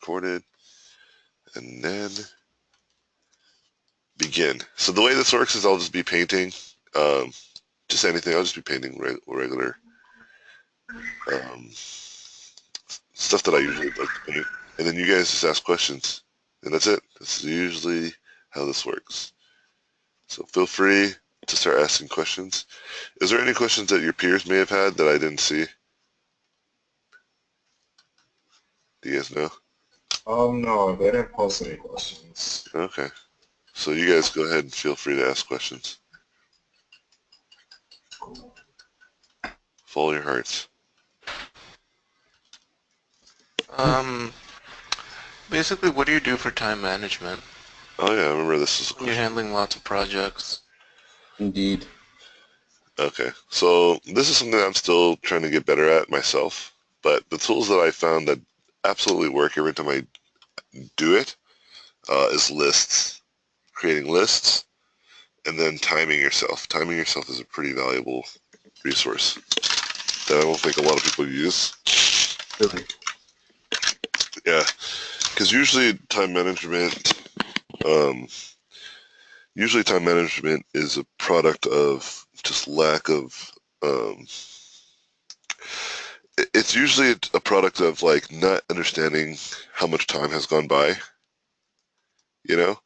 recorded, and then begin. So the way this works is I'll just be painting, just anything. I'll just be painting regular stuff that I usually like to paint, and then you guys just ask questions, and that's it. This is usually how this works. So feel free to start asking questions. Is there any questions that your peers may have had that I didn't see? Do you guys know? No, they didn't post any questions. Okay. So you guys go ahead and feel free to ask questions. Follow your hearts. Basically, what do you do for time management? Oh yeah, I remember this was a question. You're handling lots of projects. Indeed. Okay, so this is something I'm still trying to get better at myself, but the tools that I found that absolutely work every time I do it is lists, creating lists, and then timing yourself. Timing yourself is a pretty valuable resource that I don't think a lot of people use. Really? Yeah, because usually time management is a product of just lack of, it's usually a product of like not understanding how much time has gone by, you know?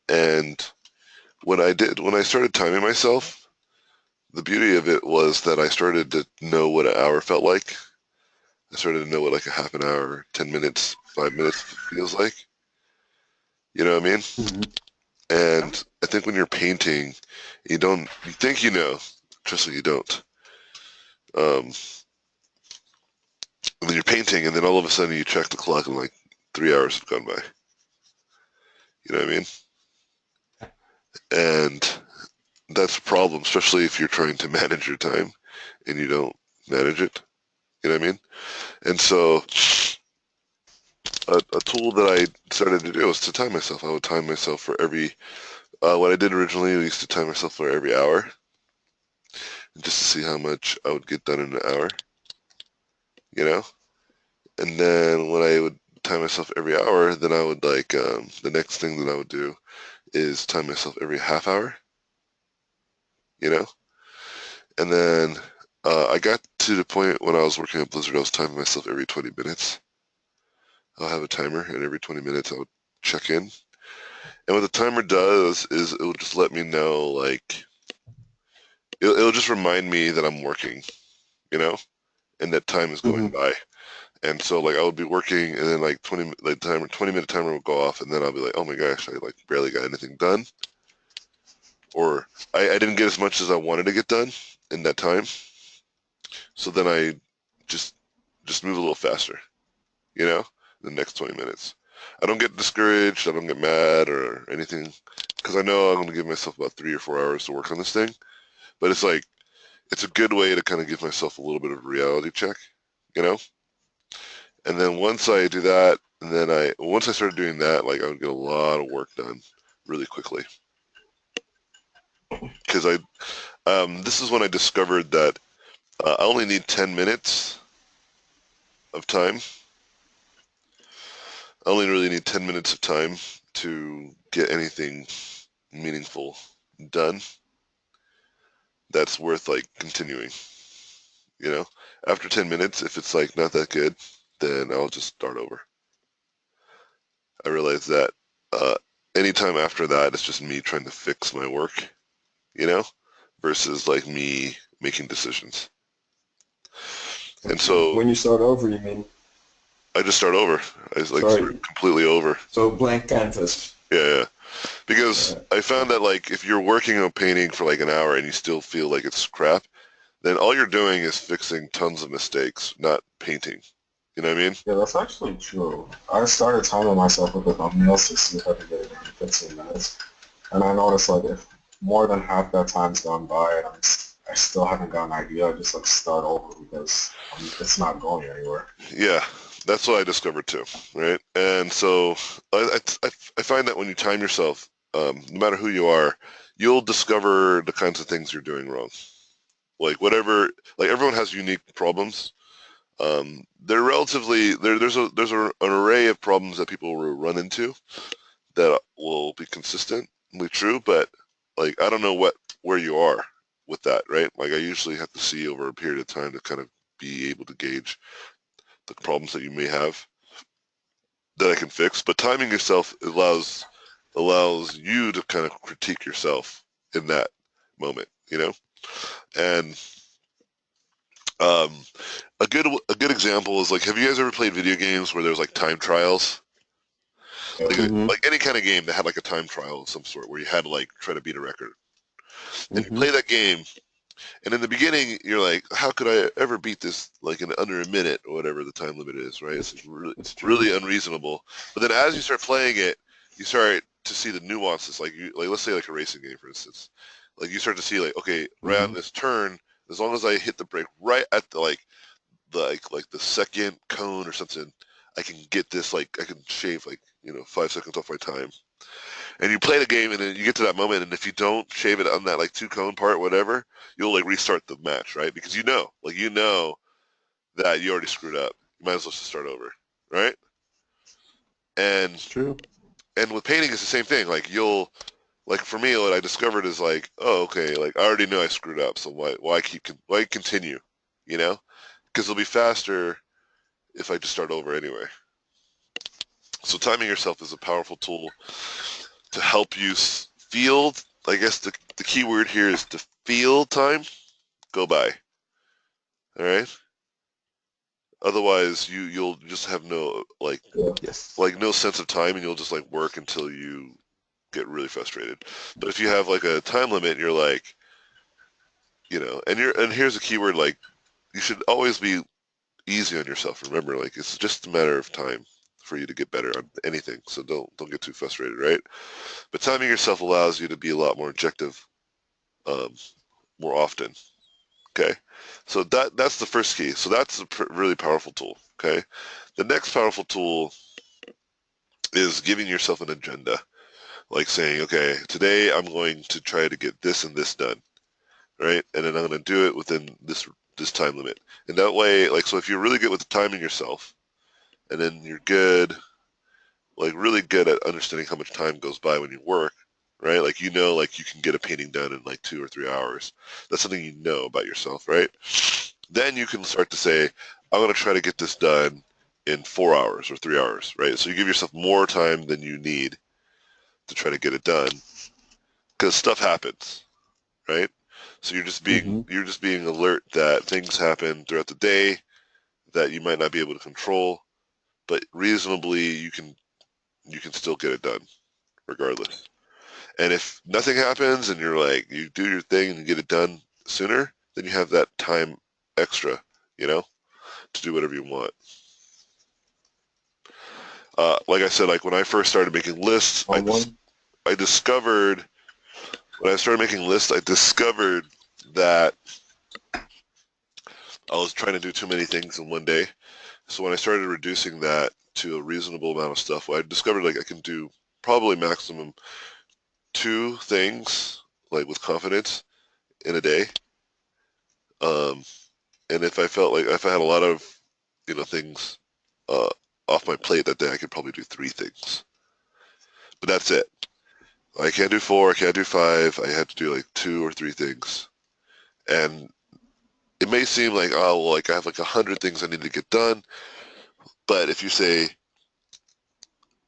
And when I started timing myself, the beauty of it was that I started to know what an hour felt like. I started to know what like a half an hour, 10 minutes, 5 minutes feels like. You know what I mean? Mm-hmm. And I think when you're painting, you think you know, trust me, you don't. And then you're painting, and then all of a sudden you check the clock and like 3 hours have gone by. You know what I mean? And that's a problem, especially if you're trying to manage your time and you don't manage it. You know what I mean? And so a tool that I started to do was to time myself. I would time myself for every, what I did originally, I used to time myself for every hour, just to see how much I would get done in an hour, you know? And then when I would time myself every hour, then I would like, the next thing that I would do is time myself every half hour, you know? And then I got to the point when I was working at Blizzard, I was timing myself every 20 minutes. I'll have a timer, and every 20 minutes I would check in. And what the timer does is it will just let me know, like, it'll just remind me that I'm working, you know, and that time is going by. And so, like, I would be working, and then like 20-minute timer will go off, and then I'll be like, oh my gosh, I like barely got anything done, or I didn't get as much as I wanted to get done in that time. So then I just move a little faster, you know, the next 20 minutes. I don't get discouraged, I don't get mad or anything, because I know I'm going to give myself about 3 or 4 hours to work on this thing. But it's like, it's a good way to kind of give myself a little bit of a reality check, you know? And then once I do that, and then once I started doing that, like I would get a lot of work done really quickly. Because this is when I discovered that I only need 10 minutes of time. I only really need 10 minutes of time to get anything meaningful done that's worth like continuing, you know? After 10 minutes, if it's like not that good, then I'll just start over. I realize that anytime after that, it's just me trying to fix my work, you know, versus like me making decisions. And so when you start over, you mean? I just start over. I just like start completely over. So blank canvas. Yeah. Because I found that like if you're working on painting for like an hour and you still feel like it's crap, then all you're doing is fixing tons of mistakes, not painting. You know what I mean? Yeah, that's actually true. I started timing myself with the thumbnails to see if I could get it in 15 minutes. And I noticed like if more than half that time's gone by and I still haven't got an idea, I just like start over because it's not going anywhere. Yeah, that's what I discovered too, right? And so I find that when you time yourself, no matter who you are, you'll discover the kinds of things you're doing wrong. Like whatever, like everyone has unique problems. They're relatively there's an array of problems that people will run into that will be consistently true, but like I don't know where you are with that, right? Like I usually have to see over a period of time to kind of be able to gauge the problems that you may have that I can fix. But timing yourself allows you to kind of critique yourself in that moment, you know? And um, a good example is like, have you guys ever played video games where there's like time trials? Yeah. Mm-hmm. Like any kind of game that had like a time trial of some sort where you had to like try to beat a record. And you Mm-hmm. play that game, and in the beginning you're like, how could I ever beat this like in under a minute or whatever the time limit is, right? It's It's true. really unreasonable. But then as you start playing it, you start to see the nuances. Like let's say like a racing game, for instance. Like you start to see like, okay, right on Mm-hmm. this turn, as long as I hit the brake right at the the second cone or something, I can get this like I can shave like 5 seconds off my time. And you play the game, and then you get to that moment, and if you don't shave it on that like 2 cone part, whatever, you'll like restart the match, right? Because you know that you already screwed up. You might as well just start over, right? And It's true. and with painting, it's the same thing. Like like for me, what I discovered is like, oh, okay, like I already know I screwed up, so why continue, you know? Because it'll be faster if I just start over anyway. So timing yourself is a powerful tool to help you feel. I guess the key word here is to feel time go by. All right. Otherwise, you'll just have no Yeah. Yes. no sense of time, and you'll just like work until you get really frustrated. But if you have like a time limit, you're like, and here's a keyword like you should always be easy on yourself. Remember, like it's just a matter of time for you to get better on anything. So don't get too frustrated, right? But timing yourself allows you to be a lot more objective, um, more often. Okay, so that's the first key. So that's a really powerful tool. Okay, the next powerful tool is giving yourself an agenda, like saying, okay, today I'm going to try to get this and this done, right? And then I'm going to do it within this time limit. And that way, like, so if you're really good with timing yourself, and then you're good, like really good at understanding how much time goes by when you work, right? Like like you can get a painting done in like 2 or 3 hours. That's something you know about yourself, right? Then you can start to say, I'm going to try to get this done in 4 hours or 3 hours, right? So you give yourself more time than you need to try to get it done because stuff happens, right? So Mm-hmm. you're just being alert that things happen throughout the day that you might not be able to control, but reasonably you can still get it done regardless. And if nothing happens and you're like you do your thing and you get it done sooner, then you have that time extra, you know, to do whatever you want. Like I said, like when I first started making lists, One. I discovered when I started making lists, I discovered that I was trying to do too many things in one day. So when I started reducing that to a reasonable amount of stuff, well, I discovered like I can do probably maximum 2 things like with confidence in a day. Um, and if I had a lot of things uh, off my plate that day, I could probably do 3 things. But that's it. I can't do 4. I can't do 5. I had to do like 2 or 3 things. And it may seem like, oh, well, like I have like 100 things I need to get done. But if you say,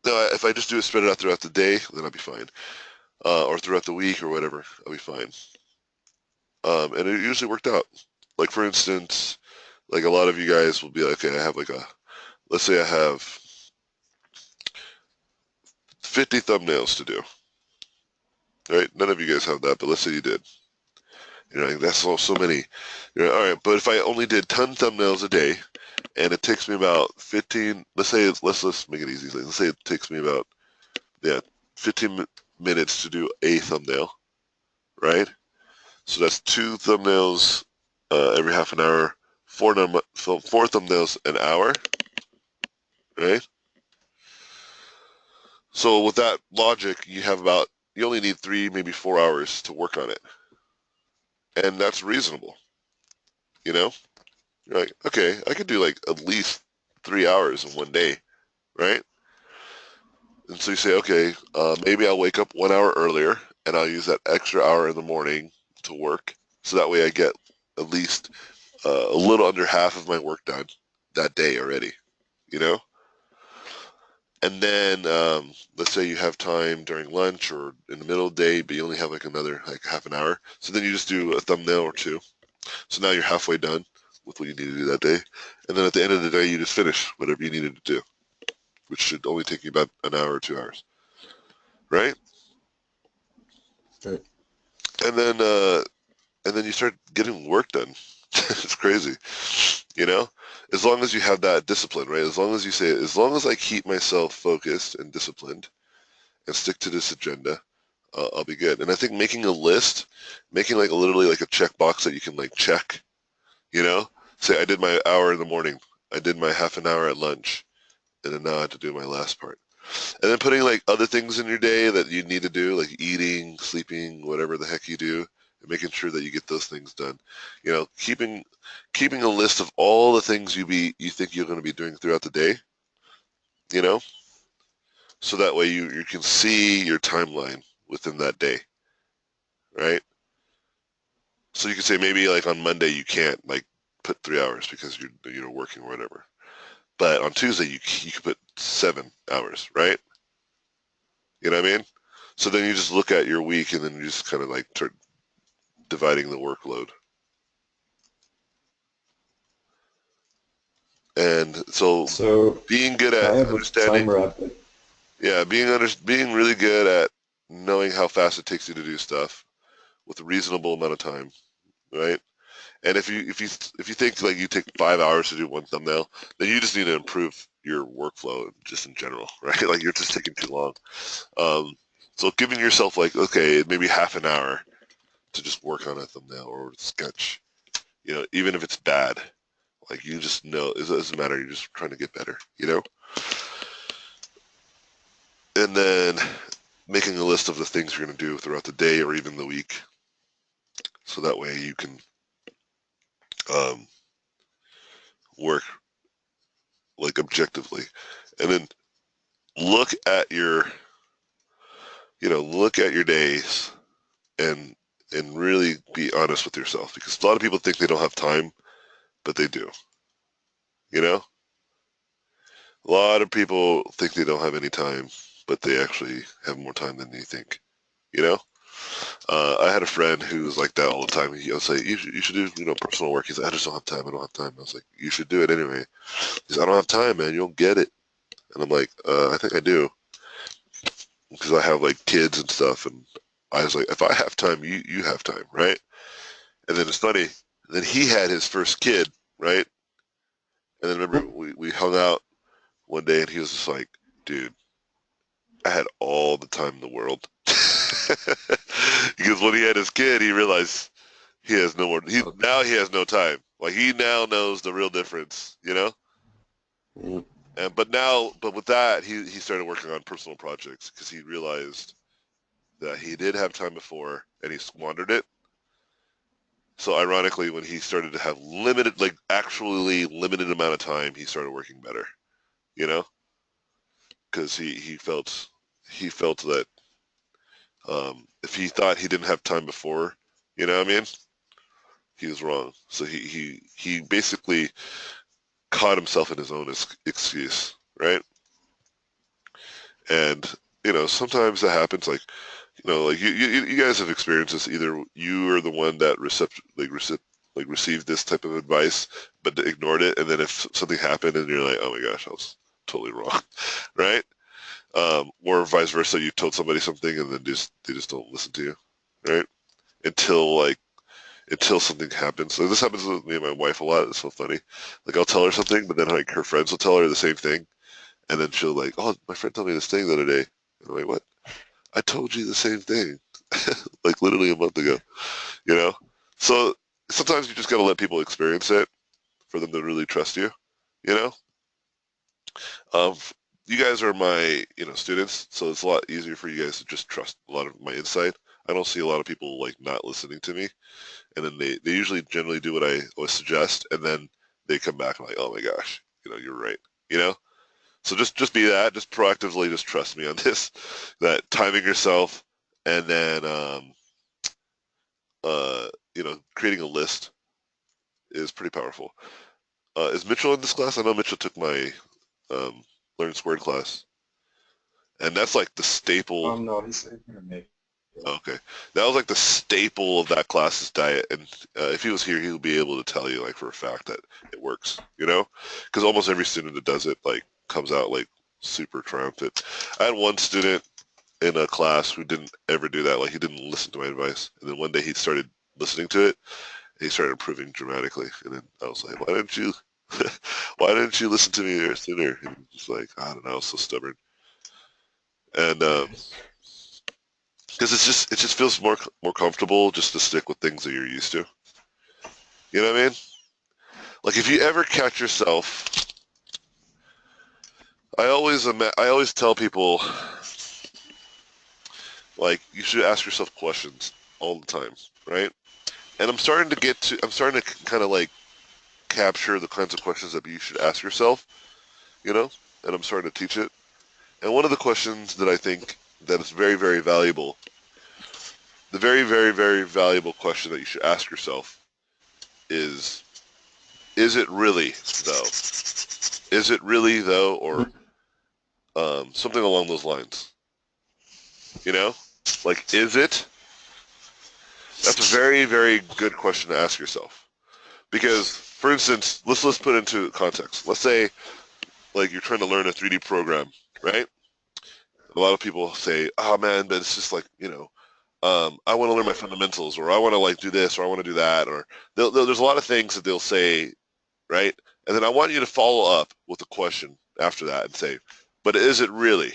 no, if I just do it spread it out throughout the day, then I'll be fine. Or throughout the week or whatever, I'll be fine. And it usually worked out. Like for instance, like a lot of you guys will be like, okay, I have let's say I have 50 thumbnails to do. Right? None of you guys have that, but let's say you did. You're like, that's so many. You're like, all right, but if I only did 10 thumbnails a day, and it takes me about 15, let's make it easy. Let's say it takes me about, yeah, 15 minutes to do a thumbnail, right? So that's 2 thumbnails every half an hour, four thumbnails an hour, right? So with that logic, you only need 3, maybe 4 hours to work on it. And that's reasonable, you know? You're like, okay, I could do like at least 3 hours in one day, right? And so you say, okay, maybe I'll wake up 1 hour earlier and I'll use that extra hour in the morning to work. So that way I get at least a little under half of my work done that day already, you know? And then let's say you have time during lunch or in the middle of the day, but you only have like another like half an hour. So then you just do a thumbnail or two. So now you're halfway done with what you need to do that day. And then at the end of the day, you just finish whatever you needed to do, which should only take you about an hour or 2 hours, right? Right. And then you start getting work done. It's crazy, you know? As long as you have that discipline, right? As long as you say, as long as I keep myself focused and disciplined and stick to this agenda, I'll be good. And I think making a list, making like literally like a checkbox that you can like check, you know? Say I did my hour in the morning, I did my half an hour at lunch, and then now I have to do my last part. And then putting like other things in your day that you need to do, like eating, sleeping, whatever the heck you do, and making sure that you get those things done. You know, keeping a list of all the things you think you're going to be doing throughout the day, you know, so that way you can see your timeline within that day, right? So you can say maybe like on Monday you can't like put 3 hours because you're working or whatever. But on Tuesday you could put 7 hours, right? You know what I mean? So then you just look at your week and then you just kind of like start dividing the workload. And so So being good I at have a understanding, timer up. yeah, being really good at knowing how fast it takes you to do stuff with a reasonable amount of time, right? And if you think like you take 5 hours to do one thumbnail, then you just need to improve your workflow just in general, right? Like you're just taking too long. Um, so giving yourself like, okay, maybe half an hour to just work on a thumbnail or sketch, you know, even if it's bad, like you just know it doesn't matter. You're just trying to get better, you know. And then making a list of the things you're going to do throughout the day or even the week, so that way you can um, work like objectively, and then look at your look at your days and really be honest with yourself because a lot of people think they don't have time, but they do. You know, a lot of people think they don't have any time, but they actually have more time than you think. You know, I had a friend who was like that all the time. He would say, you should do, personal work. He's like, I just don't have time. I don't have time. I was like, you should do it anyway. He's like, I don't have time, man. You don't get it. And I'm like, I think I do because I have like kids and stuff. And I was like, if I have time, you have time, right? And then it's funny. Then he had his first kid, right? And then remember we hung out one day and he was just like, dude, I had all the time in the world. Because when he had his kid, he realized he has no more. Now he has no time. Like he now knows the real difference, you know. Mm. And but with that, he started working on personal projects because he realized that he did have time before and he squandered it. So ironically, when he started to have limited, like actually limited amount of time, he started working better, you know, because he felt that if he thought he didn't have time before, you know what I mean, he was wrong. So he basically caught himself in his own excuse, right? And sometimes that happens. Like like you guys have experienced this. Either you are the one that received this type of advice, but ignored it, and then if something happened and you're like, oh my gosh, I was totally wrong, right? Or vice versa, you told somebody something and then they just don't listen to you, right? Until something happens. So this happens with me and my wife a lot. It's so funny. Like I'll tell her something, but then like her friends will tell her the same thing, and then she'll like, oh, my friend told me this thing the other day. And I'm like, what? I told you the same thing, like literally a month ago. You know. So sometimes you just gotta let people experience it for them to really trust you. You know. Um, you guys are my students, so it's a lot easier for you guys to just trust a lot of my insight. I don't see a lot of people like not listening to me, and then they usually generally do what I always suggest, and then they come back and like, oh my gosh, you're right, you know? So just be that, just proactively just trust me on this, that timing yourself and then, creating a list is pretty powerful. Is Mitchell in this class? I know Mitchell took my Learn Squared class. And that's like the staple. No, he's gonna make it. Okay. That was like the staple of that class's diet. And if he was here, he would be able to tell you like for a fact that it works, because almost every student that does it like comes out like super triumphant. I had one student in a class who didn't ever do that. Like he didn't listen to my advice. And then one day he started listening to it. And he started improving dramatically. And then I was like, why didn't you listen to me sooner? And he was just like, I don't know, I was so stubborn. And because it just feels more comfortable just to stick with things that you're used to. You know what I mean? Like if you ever catch yourself, I always tell people like you should ask yourself questions all the time, right? And I'm starting to kind of like capture the kinds of questions that you should ask yourself, and I'm starting to teach it. And one of the questions that I think that is very, very valuable, the very, very, very valuable question that you should ask yourself is it really, though? Is it really, though, or something along those lines? Like, is it? That's a very, very good question to ask yourself. Because, for instance, let's put it into context. Let's say, like, you're trying to learn a 3D program, right? A lot of people say, oh man, but it's just like, I want to learn my fundamentals, or I want to like do this, or I want to do that, or there's a lot of things that they'll say, right? And then I want you to follow up with a question after that and say, but is it really?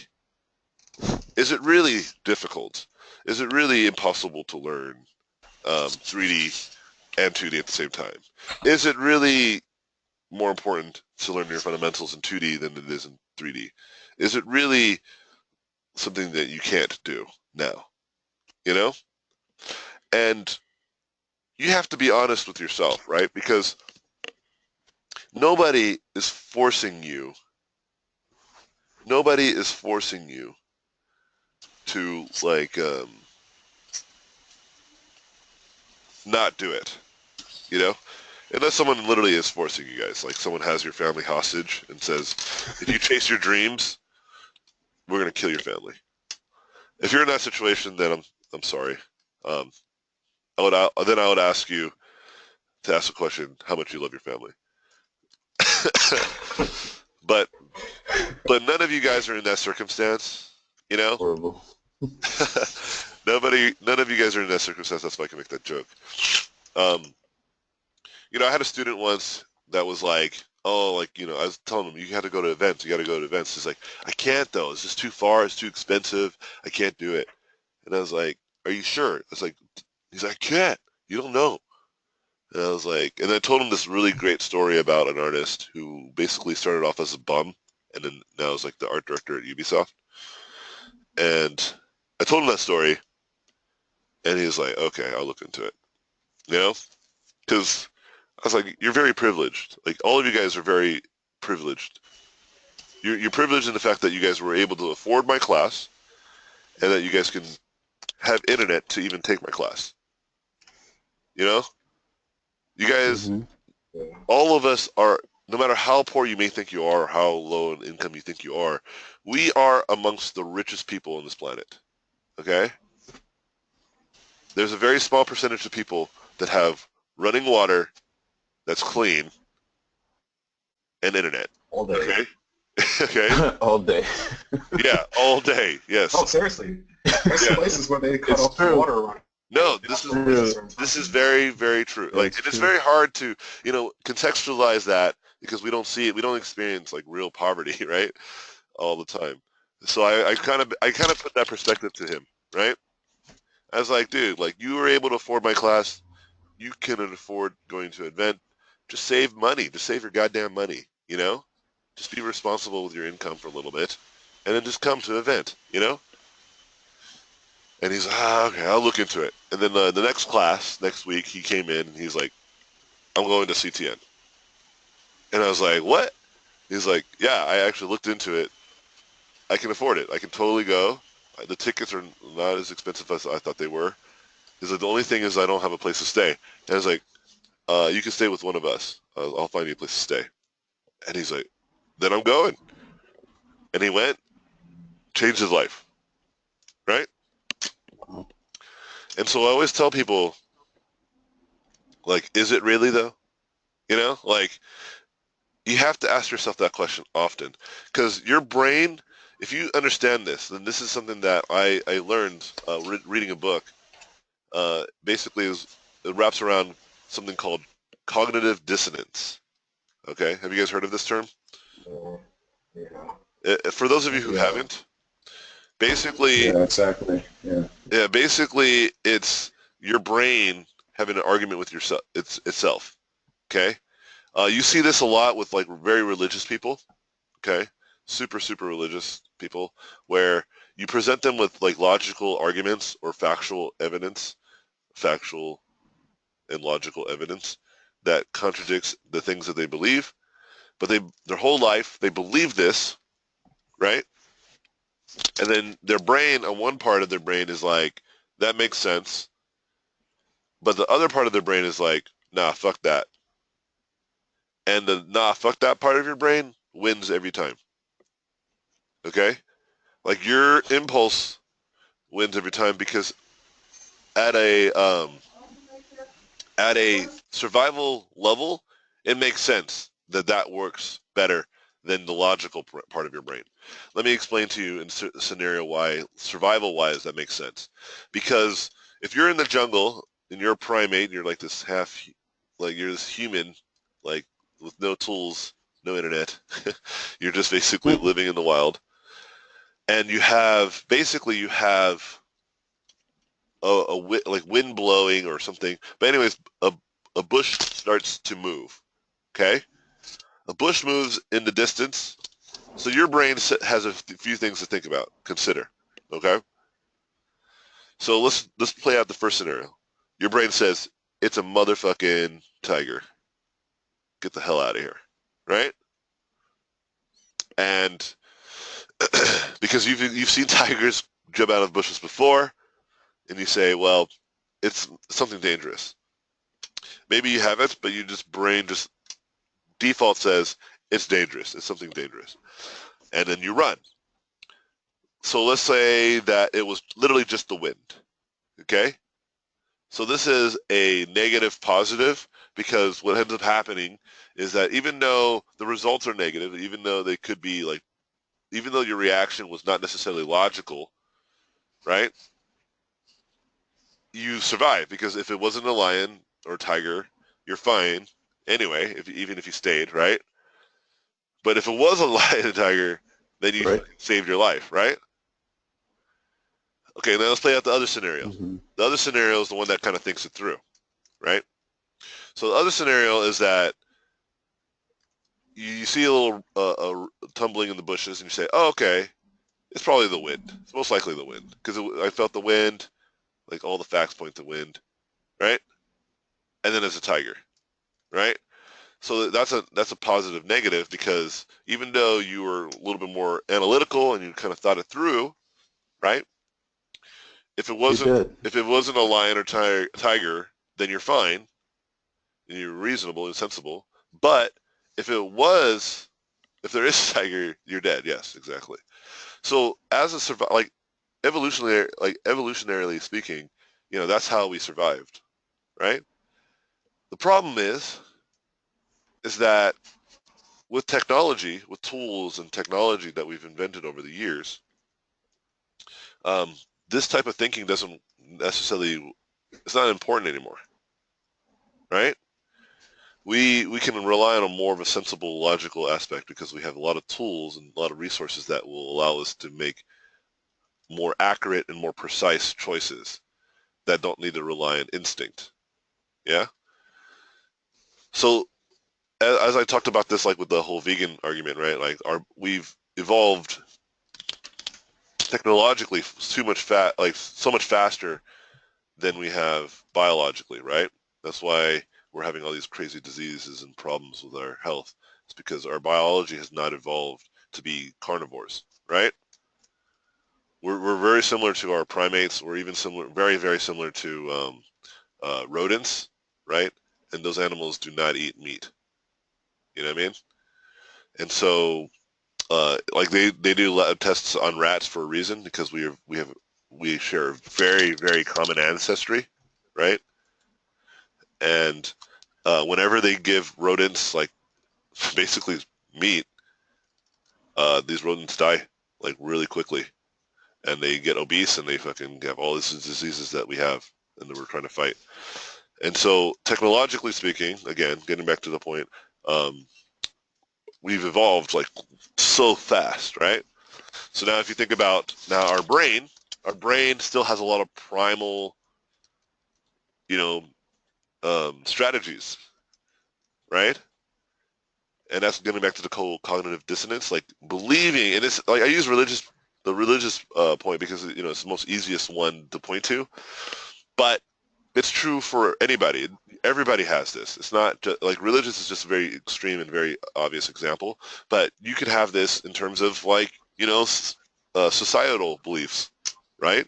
Is it really difficult? Is it really impossible to learn 3D and 2D at the same time? Is it really more important to learn your fundamentals in 2D than it is in 3D? Is it really something that you can't do now, and you have to be honest with yourself, right? Because nobody is forcing you to like not do it, unless someone literally is forcing you guys, like someone has your family hostage and says, if you chase your dreams, we're going to kill your family. If you're in that situation, then I'm sorry. I would ask you to ask the question, how much you love your family. but none of you guys are in that circumstance, Horrible. None of you guys are in that circumstance. That's why I can make that joke. I had a student once that was like, oh, like, I was telling him, you got to go to events. He's like, I can't though. It's just too far. It's too expensive. I can't do it. And I was like, are you sure? I was like, he's like, I can't. You don't know. And I was like, and I told him this really great story about an artist who basically started off as a bum and then now is like the art director at Ubisoft. And I told him that story and he was like, okay, I'll look into it. Because I was like, you're very privileged. Like, all of you guys are very privileged. You're privileged in the fact that you guys were able to afford my class and that you guys can have internet to even take my class. You guys, all of us are, no matter how poor you may think you are or how low in income you think you are, we are amongst the richest people on this planet. Okay? There's a very small percentage of people that have running water that's clean and internet. All day. Okay? Okay? All day. Yeah, all day. Yes. Oh, seriously. There's places where they cut off the water run. No, this is very, very true. Like, it's very hard to, contextualize that because we don't see it, we don't experience like real poverty, right? All the time. So I kind of put that perspective to him, right? I was like, dude, like, you were able to afford my class, you can afford going to an event. Just save money. Just save your goddamn money, Just be responsible with your income for a little bit, and then just come to an event, And he's like, okay, I'll look into it. And then the next week, he came in and he's like, I'm going to CTN. And I was like, what? He's like, yeah, I actually looked into it. I can afford it. I can totally go. The tickets are not as expensive as I thought they were. He's like, the only thing is I don't have a place to stay. And I was like, you can stay with one of us. I'll find you a place to stay. And he's like, then I'm going. And he went, changed his life, right? And so I always tell people, like, is it really though? You know, like, you have to ask yourself that question often, because your brain, if you understand this, then this is something that I learned reading a book. Basically, it wraps around something called cognitive dissonance. Okay, have you guys heard of this term? Yeah. For those of you who Yeah. haven't, basically, Yeah, exactly. Yeah. yeah, basically, it's your brain having an argument with yourself, itself. Okay, you see this a lot with like very religious people. Okay, super religious people, where you present them with like logical arguments or factual and logical evidence that contradicts the things that they believe, but their whole life they believe this, right? And then their brain, on one part of their brain is like, that makes sense, but the other part of their brain is like, nah, fuck that. And the nah, fuck that part of your brain wins every time. Okay? Like your impulse wins every time because at a um, at a survival level, it makes sense that that works better than the logical part of your brain. Let me explain to you in a scenario why survival-wise that makes sense. Because if you're in the jungle and you're a primate, and you're like this half, like you're this human, like with no tools, no internet, you're just basically living in the wild, and you have like wind blowing or something. But anyways, a bush starts to move. Okay, a bush moves in the distance, so your brain has a few things to think about, consider. Okay, so let's play out the first scenario. Your brain says it's a motherfucking tiger. Get the hell out of here, right? And because you've seen tigers jump out of bushes before, and you say, well, it's something dangerous. Maybe you haven't, but you just brain just default says it's dangerous. It's something dangerous. And then you run. So let's say that it was literally just the wind. Okay? So this is a negative positive because what ends up happening is that even though the results are negative, even though they could be like, even though your reaction was not necessarily logical, right? You survive because if it wasn't a lion or a tiger, you're fine anyway, even if you stayed, right? But if it was a lion and tiger, then you Right. saved your life, right? Okay, now let's play out the other scenario. Mm-hmm. The other scenario is the one that kind of thinks it through, right? So the other scenario is that you see a little tumbling in the bushes, and you say, "Oh, okay, it's probably the wind. It's most likely the wind because I felt the wind. Like all the facts point to wind, right? And then there's a tiger, right? So that's a positive negative because even though you were a little bit more analytical and you kind of thought it through, right? If it You wasn't did. if it wasn't a lion or tiger, then you're fine and you're reasonable and sensible. But if it was, if there is a tiger, you're dead. Yes, exactly. So as a evolutionarily speaking, that's how we survived, right? The problem is that with technology, with tools and technology that we've invented over the years, um, this type of thinking doesn't necessarily, it's not important anymore, right? We can rely on a more of a sensible, logical aspect because we have a lot of tools and a lot of resources that will allow us to make more accurate and more precise choices that don't need to rely on instinct. Yeah. So as I talked about this, like with the whole vegan argument, right? Like we've evolved technologically too much like so much faster than we have biologically, right? That's why we're having all these crazy diseases and problems with our health It's because our biology has not evolved to be carnivores, right? We're very similar to our primates. We're even similar, very, very similar to rodents, right? And those animals do not eat meat. You know what I mean? And so, like they do lab tests on rats for a reason, because we share a very, very common ancestry, right? And whenever they give rodents like basically meat, these rodents die like really quickly, and they get obese, and they fucking have all these diseases that we have and that we're trying to fight. And so, technologically speaking, again, getting back to the point, we've evolved like so fast, right? So now, if you think about now our brain still has a lot of primal, you know, strategies, right? And that's getting back to the whole cognitive dissonance, like believing, and it's like I use the religious point because it's the most easiest one to point to, but it's true for anybody. Everybody has this. It's not just, like religious is just a very extreme and very obvious example, but you could have this in terms of like societal beliefs, right?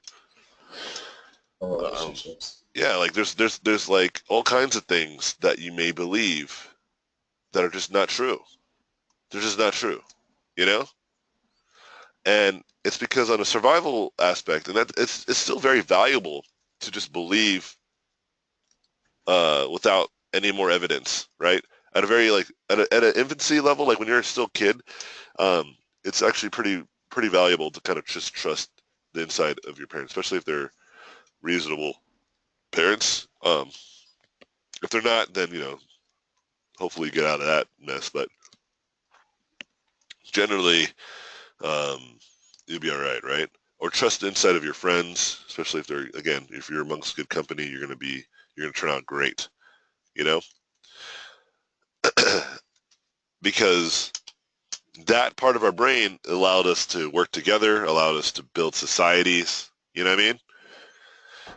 Relationships. Yeah, like there's like all kinds of things that you may believe that are just not true. They're just not true, you know? And it's because on a survival aspect, and that it's still very valuable to just believe without any more evidence, right? At a very like at an infancy level, like when you're still a kid, it's actually pretty valuable to kind of just trust the inside of your parents, especially if they're reasonable parents. If they're not, then hopefully you get out of that mess. But generally, you'll be all right, right? Or trust the inside of your friends, especially if you're amongst good company, you're gonna turn out great, you know, because that part of our brain allowed us to work together, allowed us to build societies. You know what I mean?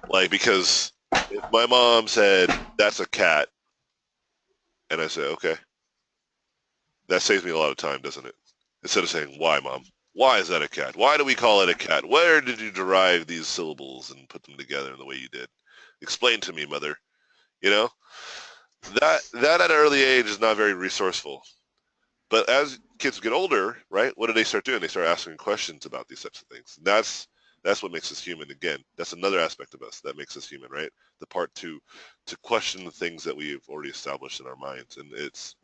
Like, because if my mom said that's a cat, and I say okay, that saves me a lot of time, doesn't it? Instead of saying why, mom. Why is that a cat? Why do we call it a cat? Where did you derive these syllables and put them together in the way you did? Explain to me, mother. You know, that at an early age is not very resourceful. But as kids get older, right, what do they start doing? They start asking questions about these types of things. And that's what makes us human. Again, that's another aspect of us that makes us human, right? The part to question the things that we've already established in our minds. And it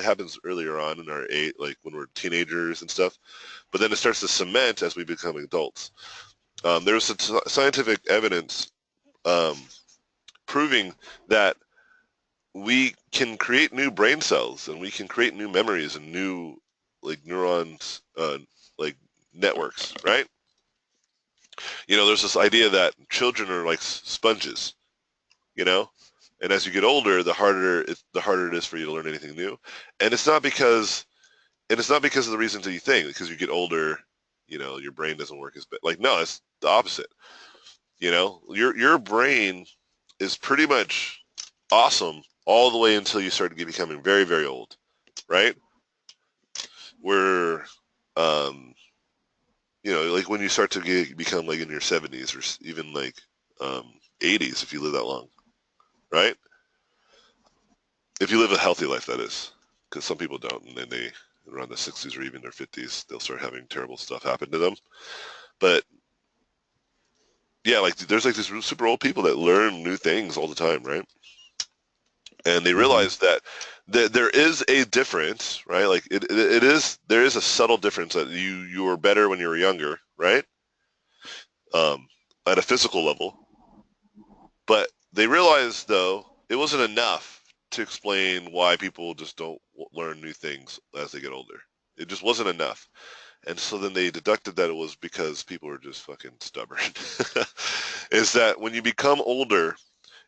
happens earlier on in our age, like when we're teenagers and stuff. But then it starts to cement as we become adults. There's some scientific evidence proving that we can create new brain cells, and we can create new memories and new like neurons, like networks, right? There's this idea that children are like sponges, you know, and as you get older, the harder it is for you to learn anything new. And it's not because of the reasons that you think, because you get older, your brain doesn't work as bad. Like, no, it's the opposite. Your brain is pretty much awesome all the way until you start becoming very, very old, right? Where, like when you start to become like in your 70s or even like 80s, if you live that long, right? If you live a healthy life, that is, because some people don't, and then they around the 60s or even their 50s, they'll start having terrible stuff happen to them. But yeah, like there's like these super old people that learn new things all the time, right? And they realize that there is a difference, right? Like there is a subtle difference that you were better when you were younger, right? At a physical level. But they realized, though, it wasn't enough to explain why people just don't learn new things as they get older. It just wasn't enough. And so then they deducted that it was because people are just fucking stubborn. Is that when you become older,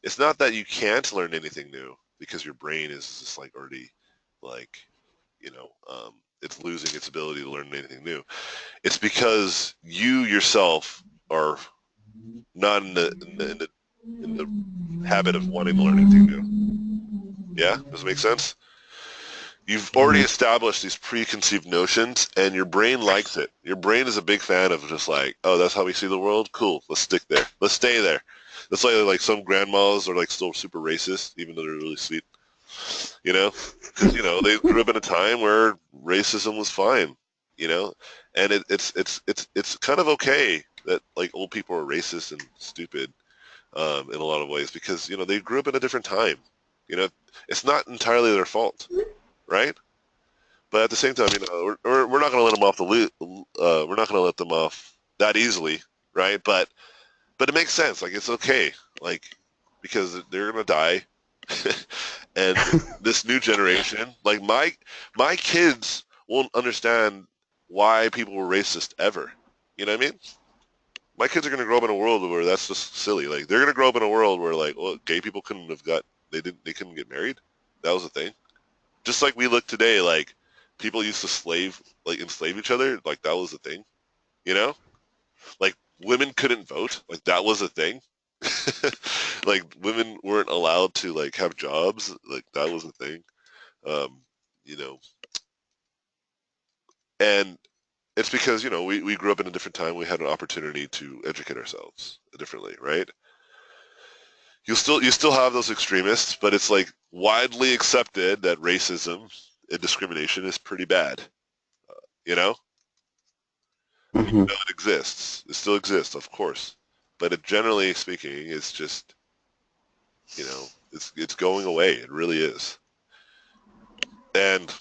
it's not that you can't learn anything new, because your brain is just like already like, it's losing its ability to learn anything new. It's because you yourself are not in the habit of wanting to learn anything new. Yeah? Does it make sense? you've already established these preconceived notions, and your brain likes it. Your brain is a big fan of just like, oh, that's how we see the world? Cool, let's stick there. Let's stay there. That's like some grandmas are like still super racist, even though they're really sweet. You know? Because, they grew up in a time where racism was fine, you know? And it's kind of okay that like old people are racist and stupid in a lot of ways because, they grew up in a different time. It's not entirely their fault, right? But at the same time, we're not going to let them off the we're not going to let them off that easily, right? But it makes sense. Like it's okay, like because they're going to die, and this new generation, like my kids won't understand why people were racist ever. You know what I mean? My kids are going to grow up in a world where that's just silly. Like they're going to grow up in a world where like, well, gay people they couldn't get married. That was a thing. Just like we look today, like people used to enslave each other, like that was a thing, Like women couldn't vote, like that was a thing. Like women weren't allowed to like have jobs, like that was a thing. Um, you know, and it's because, we grew up in a different time. We had an opportunity to educate ourselves differently, right? You still have those extremists, but it's like widely accepted that racism and discrimination is pretty bad. You know, Mm-hmm. it exists. It still exists, of course, but generally speaking, it's just it's going away. It really is, and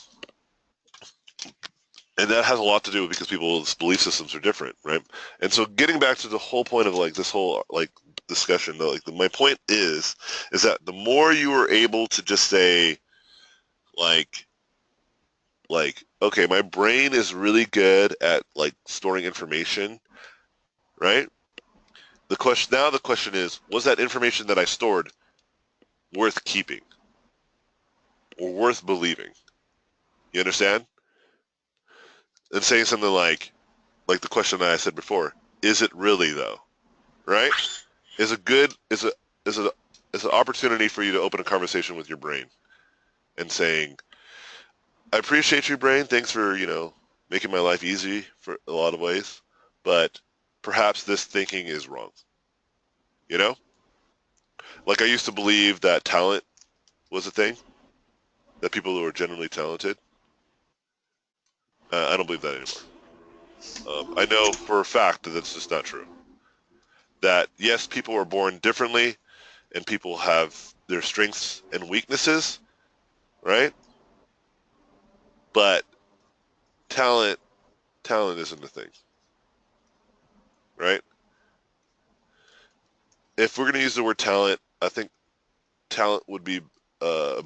that has a lot to do with because people's belief systems are different, right? And so, getting back to the whole point of like this whole like discussion, though, like my point is that the more you are able to just say like okay, my brain is really good at like storing information, right? The question is, was that information that I stored worth keeping or worth believing? You understand? And saying something like the question that I said before, is it really though? Right? Is a good is a is an opportunity for you to open a conversation with your brain and saying, I appreciate you, brain. Thanks for, making my life easy for a lot of ways, but perhaps this thinking is wrong. You know? Like I used to believe that talent was a thing, that people who are generally talented. I don't believe that anymore. I know for a fact that that's just not true. That yes, people are born differently, and people have their strengths and weaknesses, right? But talent, talent isn't a thing, right? If we're going to use the word talent, I think talent would be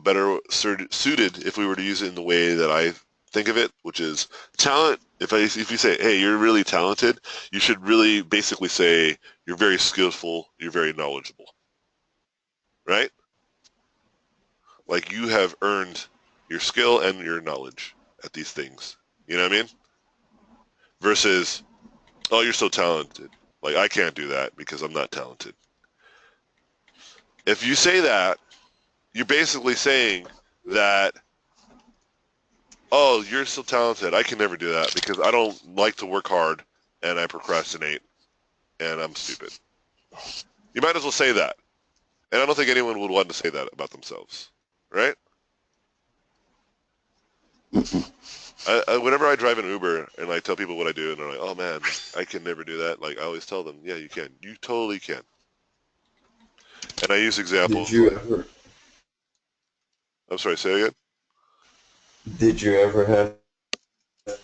better suited if we were to use it in the way that I think of it, which is talent. If you say, hey, you're really talented, you should really basically say you're very skillful, you're very knowledgeable, right? Like you have earned your skill and your knowledge at these things. You know what I mean? Versus, oh, you're so talented. Like I can't do that because I'm not talented. If you say that, you're basically saying that, oh, you're so talented. I can never do that because I don't like to work hard and I procrastinate and I'm stupid. You might as well say that. And I don't think anyone would want to say that about themselves, right? Whenever I drive an Uber and I tell people what I do and they're like, oh man, I can never do that. Like I always tell them, yeah, you can. You totally can. And I use Did examples you like, ever I'm sorry, say again? did you ever have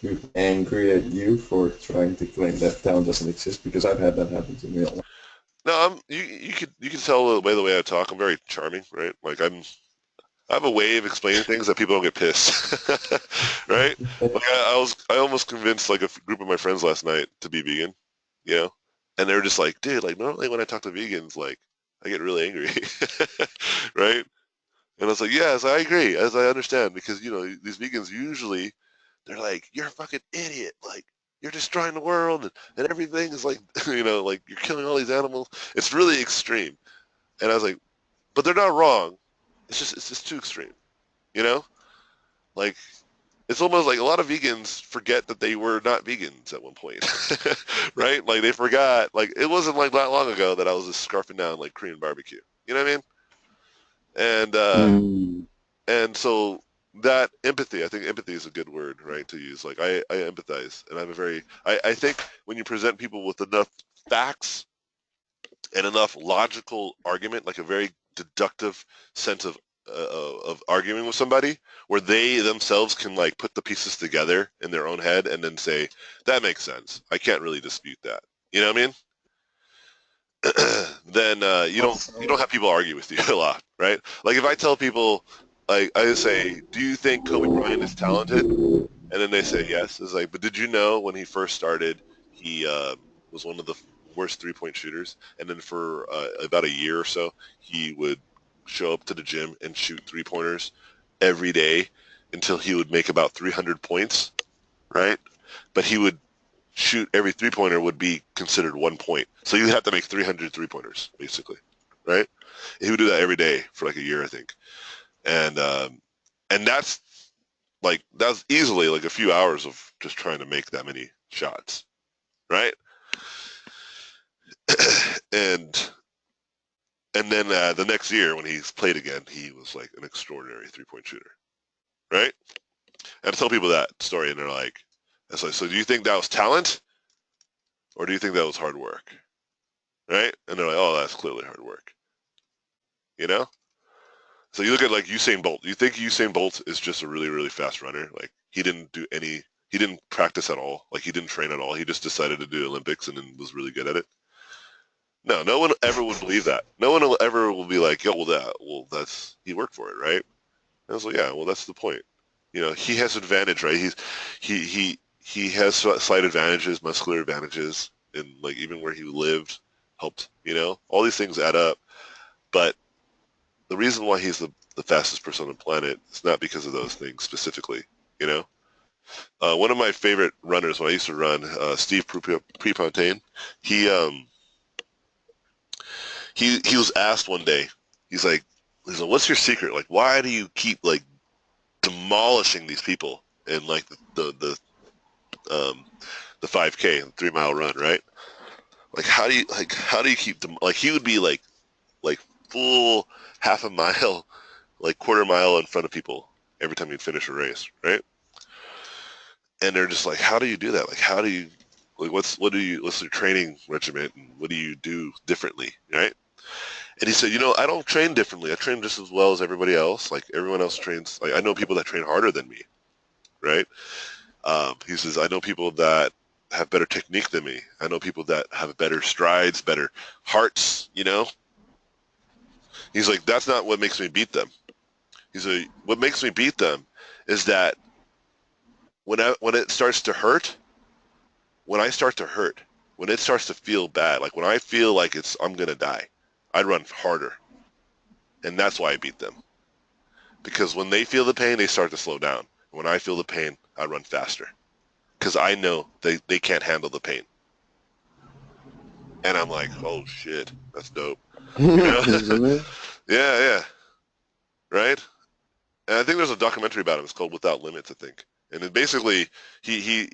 people angry at you for trying to claim that talent doesn't exist? Because I've had that happen to me a lot. No, you can tell by the way I talk. I'm very charming, right? Like I have a way of explaining things that people don't get pissed, right? Like I almost convinced like a group of my friends last night to be vegan, you know, and they were just like, dude, like normally when I talk to vegans, like I get really angry, right? And I was like, yes, I agree, as I understand, because these vegans usually they're like, you're a fucking idiot, like you're destroying the world and everything is like, like you're killing all these animals. It's really extreme. And I was like, but they're not wrong. It's just too extreme, you know? Like, it's almost like a lot of vegans forget that they were not vegans at one point, right? Like they forgot, like it wasn't like that long ago that I was just scarfing down like Korean barbecue. You know what I mean? And Mm. and so that empathy, I think empathy is a good word, right, to use. Like I empathize, and I think when you present people with enough facts and enough logical argument, like a very deductive sense of arguing with somebody, where they themselves can like put the pieces together in their own head and then say that makes sense. I can't really dispute that. You know what I mean? Then you don't have people argue with you a lot, right? Like if I tell people, like I say, do you think Kobe Bryant is talented? And then they say yes. It's like, but did you know when he first started, he was one of the worst three-point shooters, and then for about a year or so, he would show up to the gym and shoot three-pointers every day until he would make about 300 points, right? But he would shoot every three-pointer would be considered 1 point. So you have to make 300 three-pointers, basically, right? He would do that every day for like a year, I think. And that's easily like a few hours of just trying to make that many shots, right? and and then the next year when he played again, he was like an extraordinary three-point shooter, right? And I tell people that story, and they're like, "It's like, so do you think that was talent, or do you think that was hard work?" Right? And they're like, "Oh, that's clearly hard work." You know? So you look at like Usain Bolt. You think Usain Bolt is just a really, really fast runner? Like he didn't practice at all. Like he didn't train at all. He just decided to do Olympics and then was really good at it. No, no one ever would believe that. No one will ever will be like, yo, that's he worked for it, right? And I was like, yeah, well, that's the point. You know, he has advantage, right? He has slight advantages, muscular advantages, and like even where he lived helped. You know, all these things add up. But the reason why he's the fastest person on the planet is not because of those things specifically. You know, one of my favorite runners when I used to run, Steve Prefontaine, he he was asked one day, he's like, what's your secret? Like, why do you keep like demolishing these people in like the 5K, the 3 mile run, right? Like, how do you keep them? Like, he would be like full half a mile, like quarter mile in front of people every time he'd finish a race, right? And they're just like, how do you do that? Like, how do you like what's your training regimen and what do you do differently, right? And he said, I don't train differently. I train just as well as everybody else. Like everyone else trains. Like I know people that train harder than me, right? He says, I know people that have better technique than me. I know people that have better strides, better hearts. He's like, that's not what makes me beat them. He's like, what makes me beat them is that when it starts to hurt, when I start to hurt, when it starts to feel bad, like when I feel like I'm gonna die, I'd run harder, and that's why I beat them. Because when they feel the pain, they start to slow down. When I feel the pain, I run faster. Because I know they can't handle the pain. And I'm like, oh shit, that's dope. You know? Yeah, yeah. Right? And I think there's a documentary about him. It's called Without Limits, I think. And it basically, he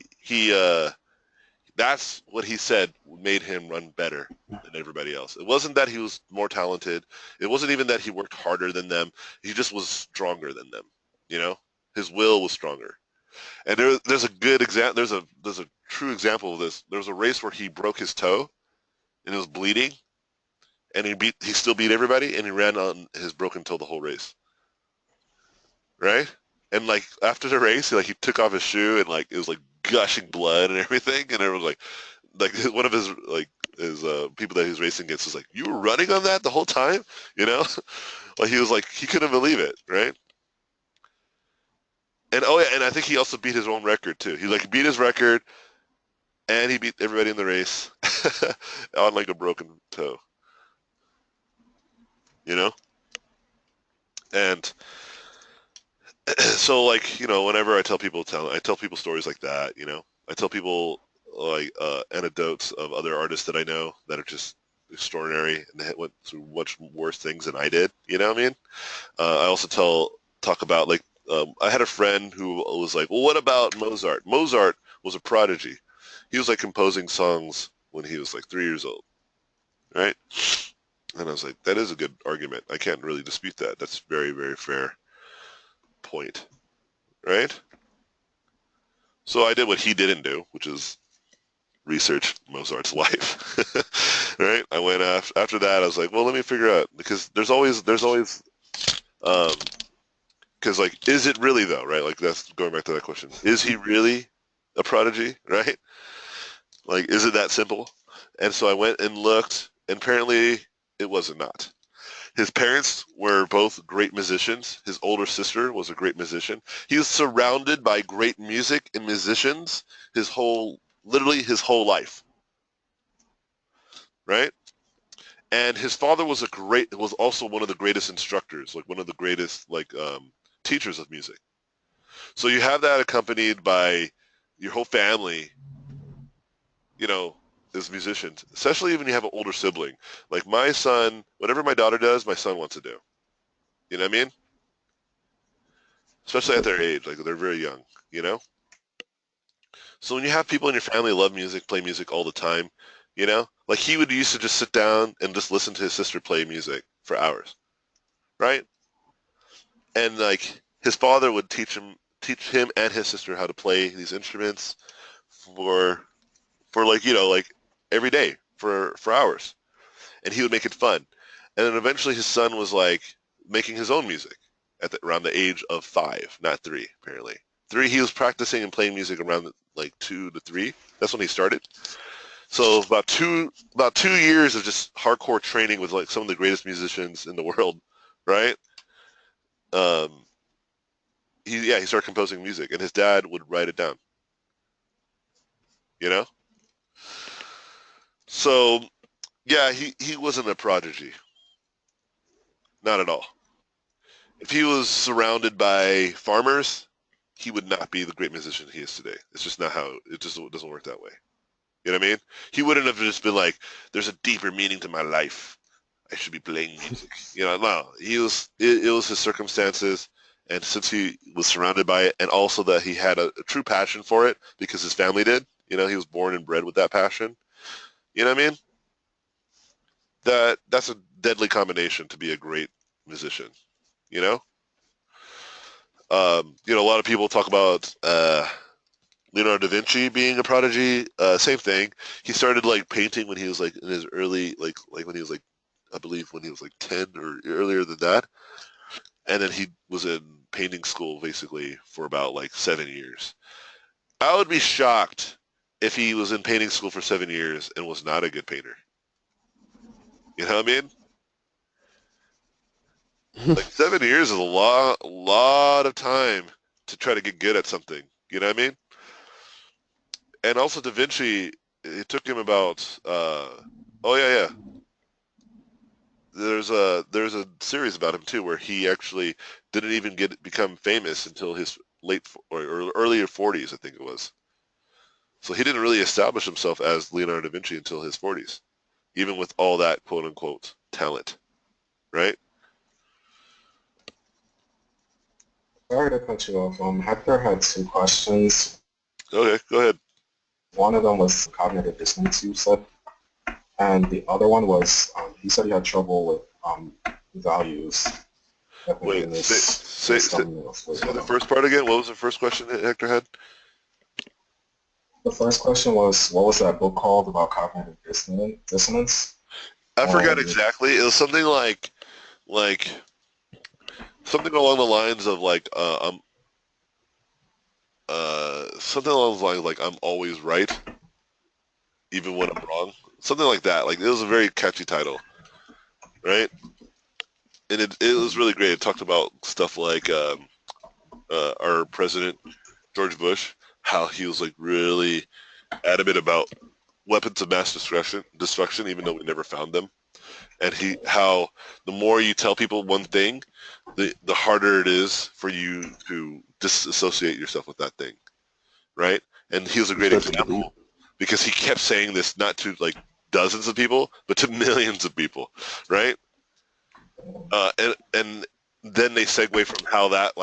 that's what he said made him run better than everybody else. It wasn't that he was more talented. It wasn't even that he worked harder than them. He just was stronger than them. You know, his will was stronger. And there's a good example. There's a true example of this. There was a race where he broke his toe and it was bleeding, and he still beat everybody, and he ran on his broken toe the whole race. Right? And like after the race, he took off his shoe and like it was like gushing blood and everything, and everyone was like one of his his people that he was racing against was like, you were running on that the whole time, you know? Like he was like he couldn't believe it, right? And oh yeah, and I think he also beat his own record too. He like beat his record and he beat everybody in the race on like a broken toe, you know? And so like, whenever I tell people stories like that, I tell people like anecdotes of other artists that I know that are just extraordinary and they went through much worse things than I did. You know what I mean? I also talk about like I had a friend who was like, well, what about Mozart? Mozart was a prodigy. He was like composing songs when he was like 3 years old, right? And I was like, that is a good argument. I can't really dispute that. That's very, very fair point, right? So I did what he didn't do, which is research Mozart's life, right? I went after that. I was like, well, let me figure out, because there's always, because like, is it really though, right? Like that's going back to that question. Is he really a prodigy, right? Like, is it that simple? And so I went and looked, and apparently it was not. His parents were both great musicians. His older sister was a great musician. He was surrounded by great music and musicians literally his whole life, right? And his father was also one of the greatest instructors, like one of the greatest teachers of music. So you have that accompanied by your whole family, as musicians, especially when you have an older sibling. Like my son, whatever my daughter does, my son wants to do. You know what I mean? Especially at their age, like they're very young, you know? So when you have people in your family love music, play music all the time, like he would used to just sit down and just listen to his sister play music for hours, right? And like his father would teach him and his sister how to play these instruments for like every day for hours, and he would make it fun. And then eventually his son was like making his own music around the age of 5, not 3, apparently. 3, he was practicing and playing music around like 2 to 3. That's when he started. So about two years of just hardcore training with like some of the greatest musicians in the world, right? He started composing music, and his dad would write it down. You know? So yeah, he wasn't a prodigy. Not at all. If he was surrounded by farmers, he would not be the great musician he is today. It's just not how it just doesn't work that way. You know what I mean? He wouldn't have just been like, there's a deeper meaning to my life. I should be playing music. No. It was his circumstances, and since he was surrounded by it, and also that he had a true passion for it because his family did. He was born and bred with that passion. You know what I mean? That's a deadly combination to be a great musician. You know? A lot of people talk about Leonardo da Vinci being a prodigy. Same thing. He started like painting when he was like in his early like when he was like, I believe when he was like 10 or earlier than that. And then he was in painting school basically for about like 7 years. I would be shocked if he was in painting school for 7 years and was not a good painter. You know what I mean? Like 7 years is a lot of time to try to get good at something. You know what I mean? And also Da Vinci, it took him about yeah. There's a series about him too where he actually didn't even become famous until his late or earlier 40s, I think it was. So he didn't really establish himself as Leonardo da Vinci until his 40s, even with all that quote unquote talent, right? Sorry to cut you off. Hector had 2 questions. Okay, go ahead. One of them was cognitive dissonance, you said, and the other one was he said he had trouble with values. Wait, say the first part again. What was the first question that Hector had? The first question was, what was that book called about cognitive dissonance? I forgot exactly. It was something like something along the lines of something along the lines like I'm always right, even when I'm wrong. Something like that. Like it was a very catchy title, right? And it was really great. It talked about stuff like our president George Bush, how he was like really adamant about weapons of mass destruction, even though we never found them, and how the more you tell people one thing, the harder it is for you to disassociate yourself with that thing, right? And he was a great example because he kept saying this not to like dozens of people, but to millions of people, right? And then they segue from how that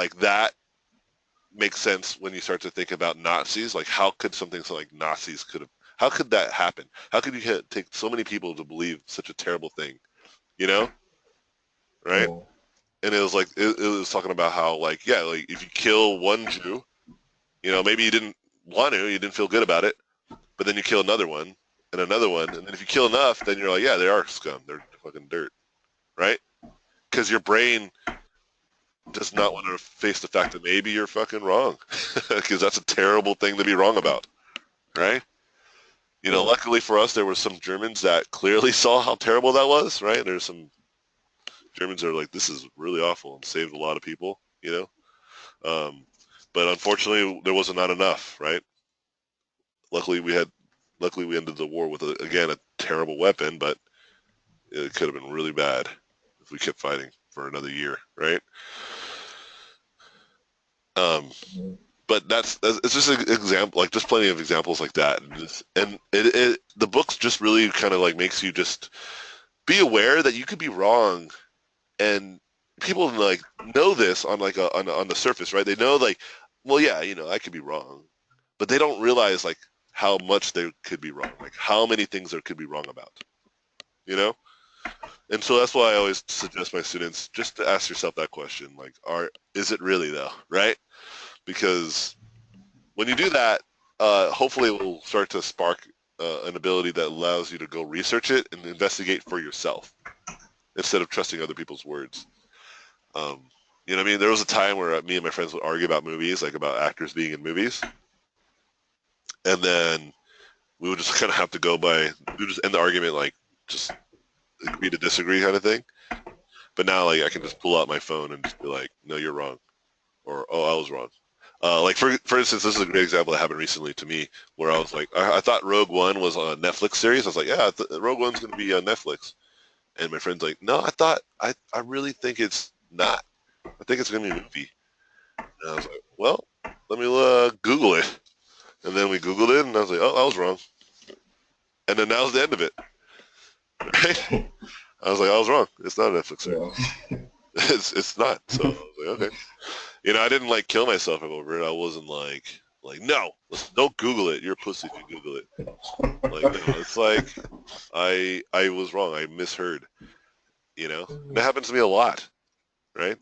makes sense when you start to think about Nazis. Like, how could something so like Nazis could have? How could that happen? How could you take so many people to believe such a terrible thing? You know, right? Yeah. And it was like it was talking about how like yeah, like if you kill one Jew, you know, maybe you didn't want to, you didn't feel good about it, but then you kill another one and another one, and then if you kill enough, then you're like, yeah, they are scum, they're fucking dirt, right? Because your brain does not want to face the fact that maybe you're fucking wrong, because that's a terrible thing to be wrong about, right? You know, Yeah. luckily for us, there were some Germans that clearly saw how terrible that was, right? There's some Germans that are like, this is really awful and saved a lot of people, you know? But unfortunately, there wasn't not enough, right? Luckily, we ended the war with, again, a terrible weapon, but it could have been really bad if we kept fighting for another year, right? Um, Mhm. but it's just an example, like just plenty of examples like that, and the book just really kind of like makes you just be aware that you could be wrong, and people like know this on like on the surface, right? They know like, well, yeah, you know, I could be wrong, but they don't realize like how much they could be wrong, like how many things there could be wrong about, you know? And so that's why I always suggest my students just to ask yourself that question, like, is it really though, right? Because when you do that, hopefully it will start to spark an ability that allows you to go research it and investigate for yourself instead of trusting other people's words. Um, you know what I mean? There was a time where me and my friends would argue about movies, like about actors being in movies, and then we would just kind of have to we would just end the argument like just agree to disagree kind of thing. But now, like, I can just pull out my phone and just be like, no, you're wrong, or oh, I was wrong. Like for instance, this is a great example that happened recently to me, where I was like, I thought Rogue One was a Netflix series. I was like, yeah, Rogue One's going to be on Netflix, and my friend's like, no, I really think it's not. I think it's going to be a movie. And I was like, well, let me Google it, and then we Googled it, and I was like, oh, I was wrong, and then that was the end of it. Right? I was like, I was wrong. It's not a Netflix series. Yeah. It's not. So I was like, okay. You know, I didn't like kill myself over it. I wasn't like no, don't Google it. You're a pussy if you Google it. Like no, it's like I was wrong. I misheard. You know, and that happens to me a lot, right?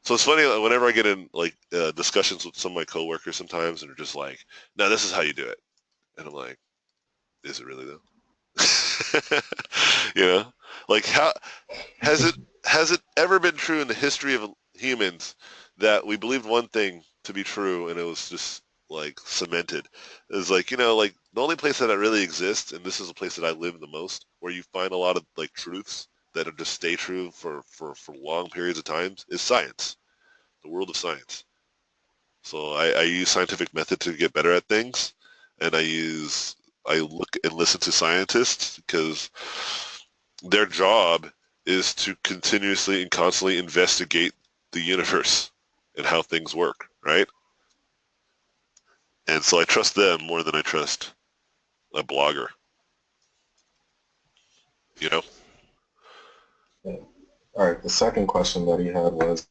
So it's funny whenever I get in like discussions with some of my coworkers sometimes, and they're just like, "No, this is how you do it," and I'm like, "Is it really though?" You know, like how has it has it ever been true in the history of humans that we believed one thing to be true and it was just like cemented? It's like, you know, like the only place that it really exists, and this is a place that I live the most, where you find a lot of like truths that are just stay true for long periods of times, is science, the world of science. So I use scientific method to get better at things, and I look and listen to scientists because their job is to continuously and constantly investigate the universe and how things work, right? And so I trust them more than I trust a blogger, you know? Yeah. All right. The second question that he had was,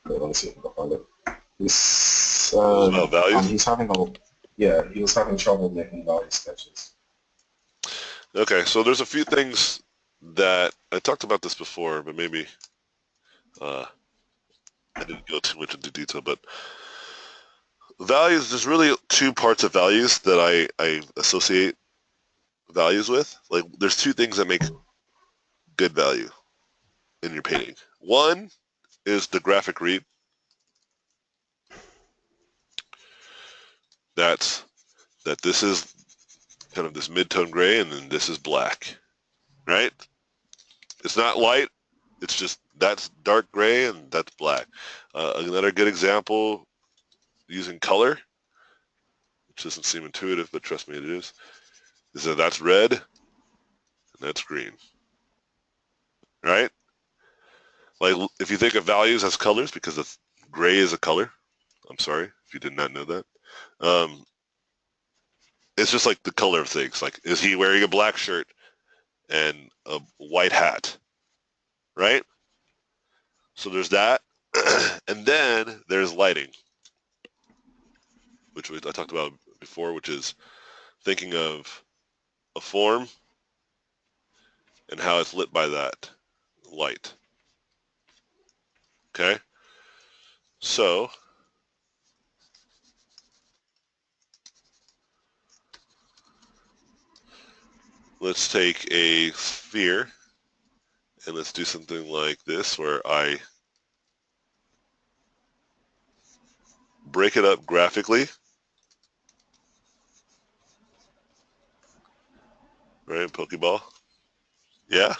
wait, let me see if I can find it. He It was said, about values. he's having yeah, he was having trouble making value sketches. Okay, so there's a few things that I talked about this before, but maybe uh, I didn't go too much into detail. But values, there's really two parts of values that I associate values with. Like, there's two things that make good value in your painting. One is the graphic read. That's that this is kind of this mid-tone gray, and then this is black, right? It's not light. It's just that's dark gray and that's black. Another good example using color, which doesn't seem intuitive, but trust me, it is that that's red and that's green, right? Like if you think of values as colors, because it's gray is a color. I'm sorry if you did not know that. Um, it's just like the color of things. Like, is he wearing a black shirt and a white hat, right? So there's that. And then there's lighting, which I talked about before, which is thinking of a form and how it's lit by that light. Okay? So let's take a sphere and let's do something like this where I break it up graphically. Right, Pokeball? Yeah?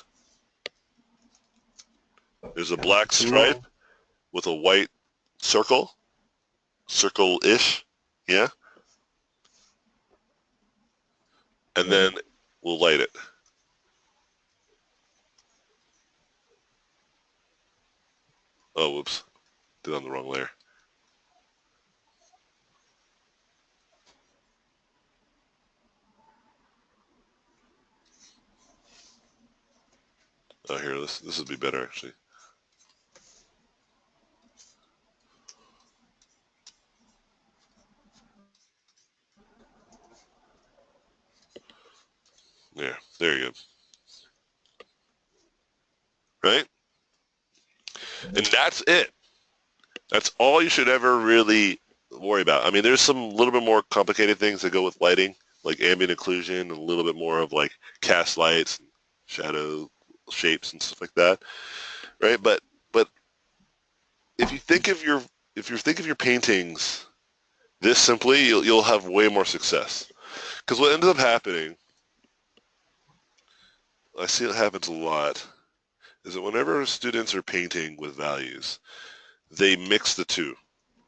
There's a black stripe with a white circle. Circle-ish. Yeah? And then we'll light it. Oh, whoops. Did it on the wrong layer. Oh, here, this would be better, actually. Yeah, there you go. Right? And that's it. That's all you should ever really worry about. I mean, there's some little bit more complicated things that go with lighting, like ambient occlusion and a little bit more of like cast lights, and shadow shapes and stuff like that, right? But if you think of your paintings this simply, you'll have way more success. Because what ends up happening, I see it happens a lot, is that whenever students are painting with values, they mix the two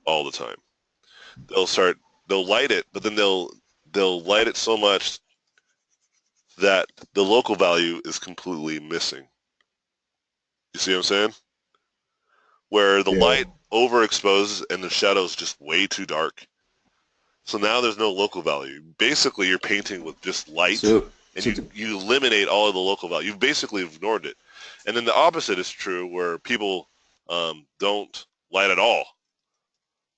all the time. They'll light it, but then they'll light it so much that the local value is completely missing. You see what I'm saying? Where the light overexposes and the shadow is just way too dark. So now there's no local value. Basically, you're painting with just light, and you eliminate all of the local value. You've basically ignored it. And then the opposite is true, where people don't light at all.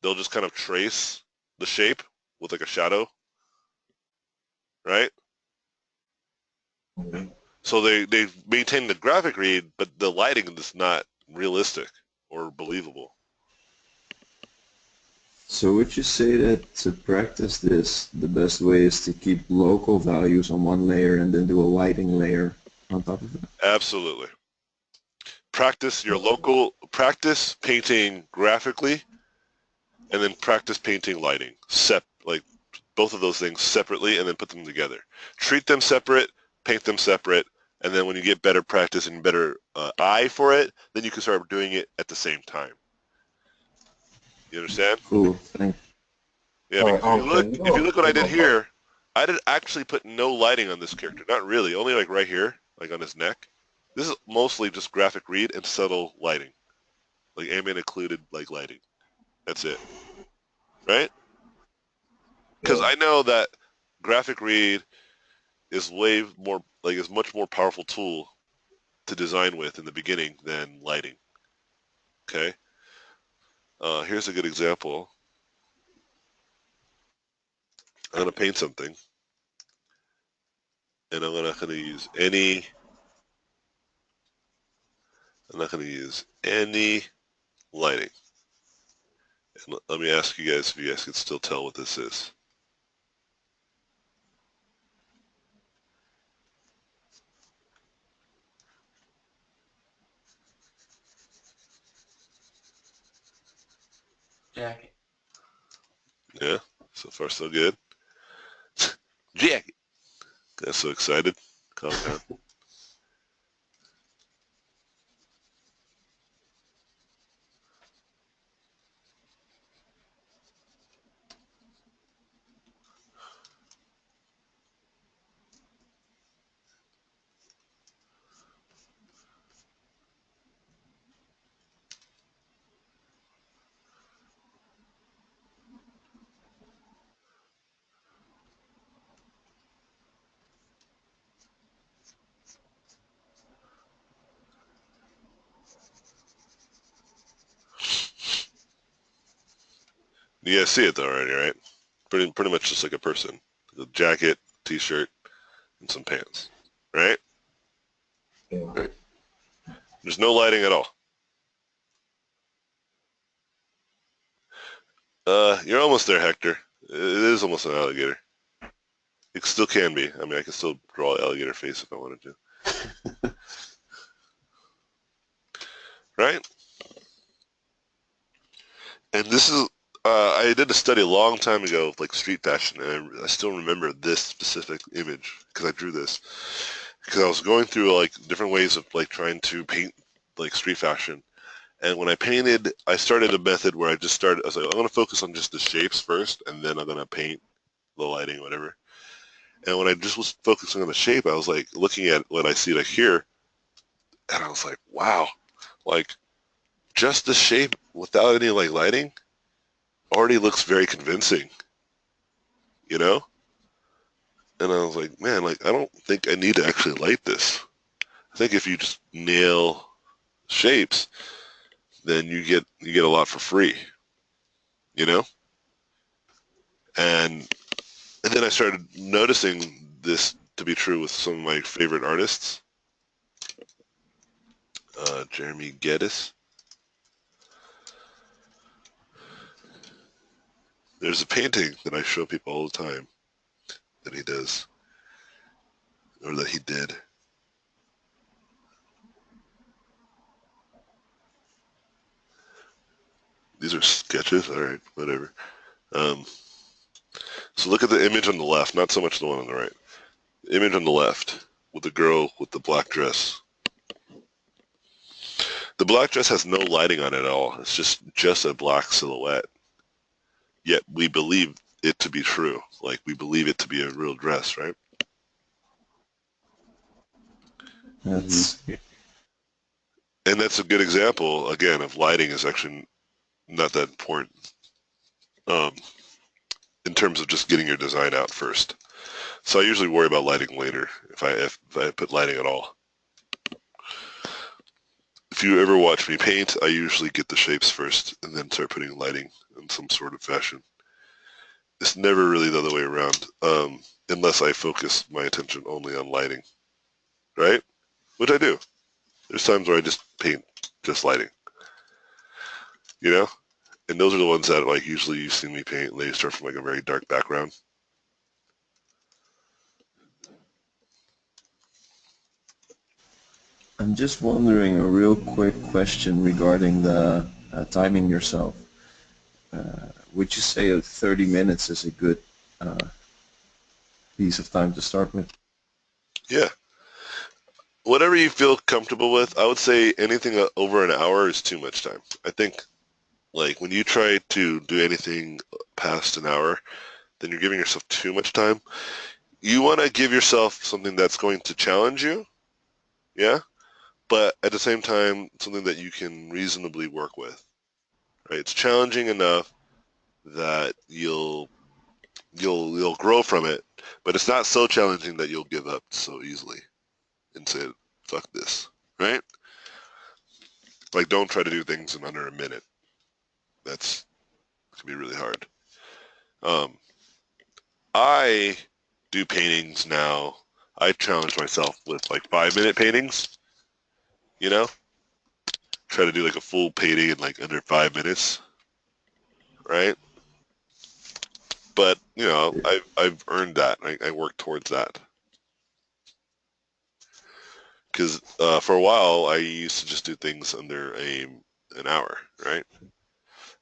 They'll just kind of trace the shape with like a shadow, right? Mm-hmm. So they maintain the graphic read, but the lighting is not realistic or believable. So would you say that to practice this, the best way is to keep local values on one layer and then do a lighting layer on top of it? Absolutely. Practice painting graphically, and then practice painting lighting. Like both of those things separately, and then put them together. Treat them separate, paint them separate, and then when you get better practice and better eye for it, then you can start doing it at the same time. You understand? Cool, thanks. Yeah, because if you look what I did go here, I did actually put no lighting on this character. Not really, only like right here, like on his neck. This is mostly just graphic read and subtle lighting, like ambient occluded like lighting. That's it, right? Because I know that graphic read is way more like is much more powerful tool to design with in the beginning than lighting. Okay, here's a good example. I'm gonna paint something, and I'm not gonna use any. I'm not gonna use any lighting. And let me ask you guys if you guys can still tell what this is. Jacket. Yeah, so far so good. Jacket. Got so excited. Calm down. You guys see it though already, right? Pretty much just like a person. A jacket, t-shirt, and some pants, right? Yeah. There's no lighting at all. You're almost there, Hector. It is almost an alligator. It still can be. I mean, I can still draw an alligator face if I wanted to. Right? And this is, I did a study a long time ago of like street fashion, and I still remember this specific image because I drew this. Because I was going through like different ways of like trying to paint like street fashion. And when I painted, I started a method where I was like, I'm going to focus on just the shapes first, and then I'm going to paint the lighting, whatever. And when I just was focusing on the shape, I was like looking at what I see like here, and I was like, wow, like just the shape without any like lighting already looks very convincing, you know? And I was like, man, like I don't think I need to actually light this. I think if you just nail shapes, then you get a lot for free, you know? And and then I started noticing this to be true with some of my favorite artists. Jeremy Geddes. There's a painting that I show people all the time that he does, or that he did. These are sketches, all right, whatever. Um, so look at the image on the left, not so much the one on the right. The image on the left with the girl with the black dress. The black dress has no lighting on it at all. It's just a black silhouette. Yet we believe it to be true. Like we believe it to be a real dress, right? That's And that's a good example, again, of lighting is actually not that important um, in terms of just getting your design out first. So I usually worry about lighting later if I put lighting at all. If you ever watch me paint, I usually get the shapes first and then start putting lighting in some sort of fashion. It's never really the other way around, unless I focus my attention only on lighting, right? Which I do. There's times where I just paint just lighting, you know? And those are the ones that like usually you see me paint and they start from like a very dark background. I'm just wondering a real quick question regarding the timing yourself. Would you say that 30 minutes is a good uh, piece of time to start with? Yeah. Whatever you feel comfortable with, I would say anything over an hour is too much time. I think like when you try to do anything past an hour, then you're giving yourself too much time. You want to give yourself something that's going to challenge you, yeah, but at the same time, something that you can reasonably work with, right? It's challenging enough that you'll grow from it, but it's not so challenging that you'll give up so easily and say, fuck this, right? Like don't try to do things in under a minute. That's can be really hard. Um, I do paintings now. I challenge myself with like 5 minute paintings, you know? Try to do like a full painting in like under 5 minutes, right? But, you know, I've earned that. I work towards that. Because for a while, I used to just do things under an hour, right?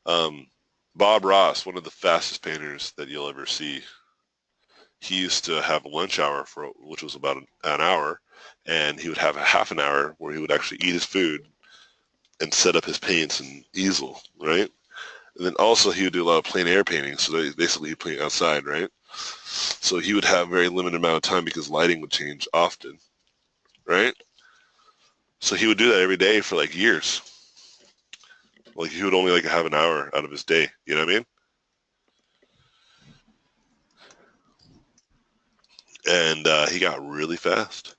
Um, Bob Ross, one of the fastest painters that you'll ever see, he used to have a lunch hour which was about an hour, and he would have a half an hour where he would actually eat his food and set up his paints and easel, right? And then also he would do a lot of plein air painting, so basically he'd paint outside, right? So he would have very limited amount of time because lighting would change often, right? So he would do that every day for like years. Like he would only like have an hour out of his day, you know what I mean? And he got really fast.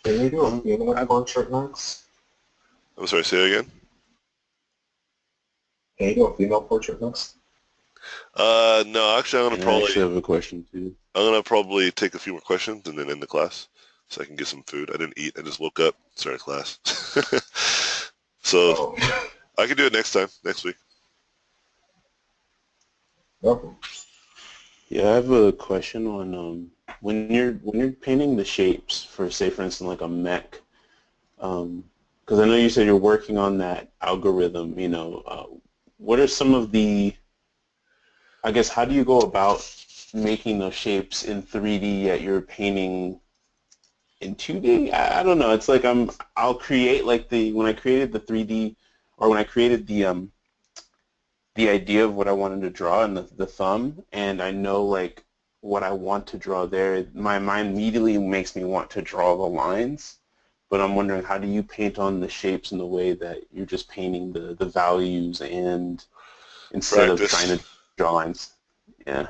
Can you do a Um, female I, portrait next? I'm sorry, say it again? Can you do a female portrait next? No, actually, And I actually have a question too. I'm gonna probably take a few more questions and then end the class, so I can get some food. I didn't eat. I just woke up, started class. So Oh, I can do it next time, next week. okay. Yeah, I have a question on when you're painting the shapes for, say, for instance, like a mech. Because I know you said you're working on that algorithm. What are some of the, I guess, how do you go about making those shapes in 3D yet you're painting in 2D? I don't know. It's like I'll create like when I created the 3D, or when I created the idea of what I wanted to draw and the thumb, and I know like what I want to draw there, my mind immediately makes me want to draw the lines. But I'm wondering, how do you paint on the shapes in the way that you're just painting the values, and instead of trying Practice. to draw lines? Yeah.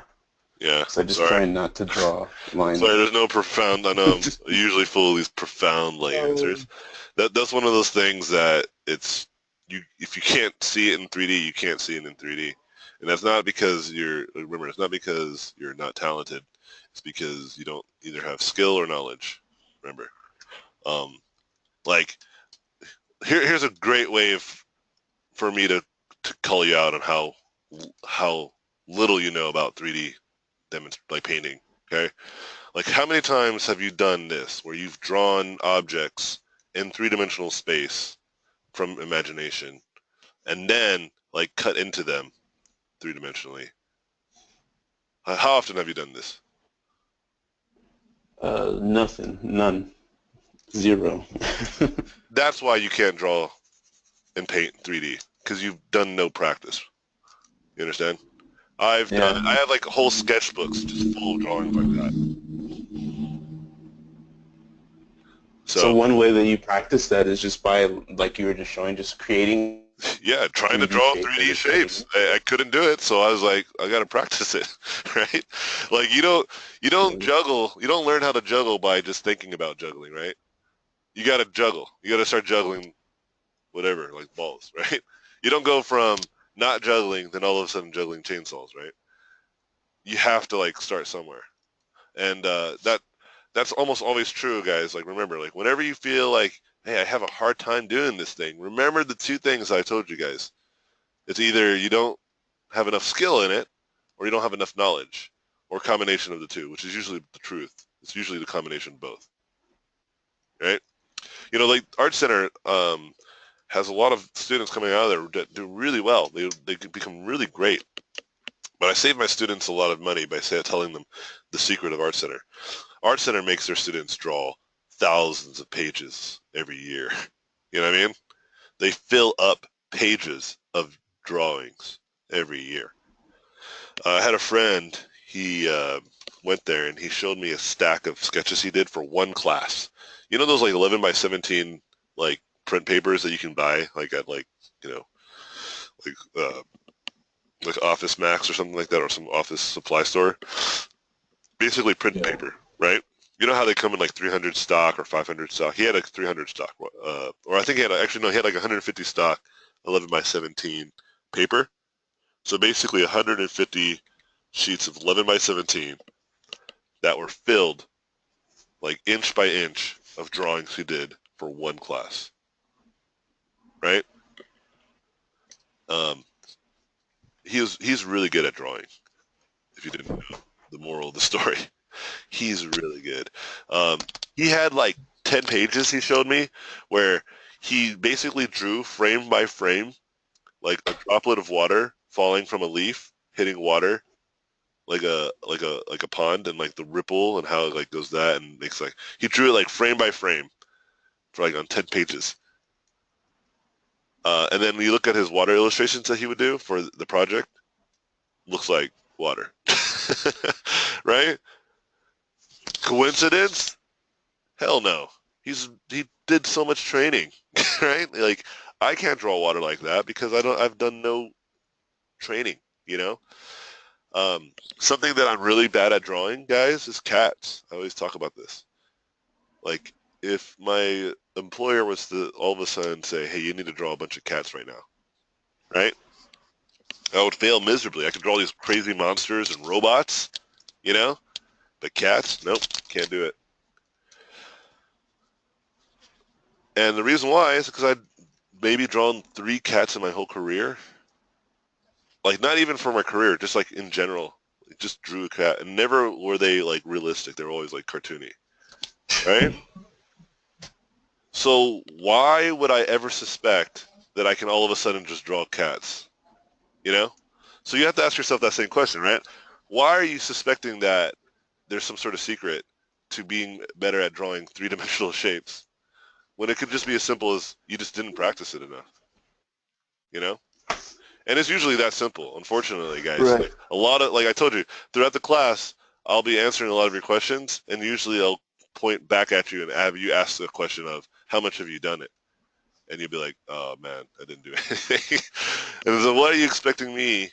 Yeah. So I just Sorry. try not to draw lines. Sorry. There's no profound. I know I'm usually full of these profound like answers. That's one of those things that it's you. If you can't see it in 3D, you can't see it in 3D, and that's not because you're. Remember, it's not because you're not talented. It's because you don't either have skill or knowledge. Remember. Um, like here's a great way for me to call you out on how little you know about 3D like painting. Okay, like how many times have you done this where you've drawn objects in three-dimensional space from imagination and then like cut into them three-dimensionally? How often have you done this? Nothing. None. Zero. That's why you can't draw and paint 3D because you've done no practice. You understand? Yeah. I have like whole sketchbooks just full of drawings like that. So So one way that you practice that is just by, like you were just showing, just creating yeah, a trying to 3D draw shape and 3D just cutting shapes. it. I couldn't do it, so I was like, I gotta practice it, right? Like you don't Mhm. juggle, you don't learn how to juggle by just thinking about juggling, right? You gotta juggle. You gotta start juggling whatever, like balls, right? You don't go from not juggling, then all of a sudden juggling chainsaws, right? You have to like start somewhere, and that's almost always true, guys. Like remember, like whenever you feel like, hey, I have a hard time doing this thing, remember the two things I told you guys. It's either you don't have enough skill in it, or you don't have enough knowledge, or a combination of the two, which is usually the truth. It's usually the combination of both, right? You know, like Art Center has a lot of students coming out of there that do really well. They can become really great. But I save my students a lot of money by telling them the secret of Art Center. Art Center makes their students draw thousands of pages every year. You know what I mean? They fill up pages of drawings every year. I had a friend, he went there and he showed me a stack of sketches he did for one class. You know those like 11 by 17 like print papers that you can buy like at like, you know, like Office Max or something like that or some office supply store? Basically print Yeah. paper, right? You know how they come in like 300 stock or 500 stock? He had like 300 stock, or I think he had actually no, he had like 150 stock, 11 by 17 paper. So basically 150 sheets of 11 by 17 that were filled like inch by inch of drawings he did for one class, right? Um, he's really good at drawing. If you didn't know the moral of the story, he's really good. Um, he had like 10 pages he showed me where he basically drew frame by frame like a droplet of water falling from a leaf hitting water like a pond and like the ripple and how it like goes that and makes like he drew it like frame by frame for like on 10 pages. And then when you look at his water illustrations that he would do for the project, looks like water. Right? Coincidence? Hell no. He did so much training, right? Like I can't draw water like that because I've done no training, you know? Something that I'm really bad at drawing, guys, is cats. I always talk about this. Like if my employer was to all of a sudden say, hey, you need to draw a bunch of cats right now, right? I would fail miserably. I could draw these crazy monsters and robots, you know, but cats, nope, can't do it. And the reason why is because I'd maybe drawn 3 cats in my whole career. Like, not even for my career, just like in general. Just drew a cat. And never were they like realistic. They were always like cartoony. Right? So why would I ever suspect that I can all of a sudden just draw cats? You know? So you have to ask yourself that same question, right? Why are you suspecting that there's some sort of secret to being better at drawing 3-dimensional shapes when it could just be as simple as you just didn't practice it enough? You know? And it's usually that simple, unfortunately, guys. Right. Like, a lot of, like I told you, throughout the class, I'll be answering a lot of your questions, and usually I'll point back at you and have you ask the question of, how much have you done it? And you'll be like, oh, man, I didn't do anything. And so what are you expecting me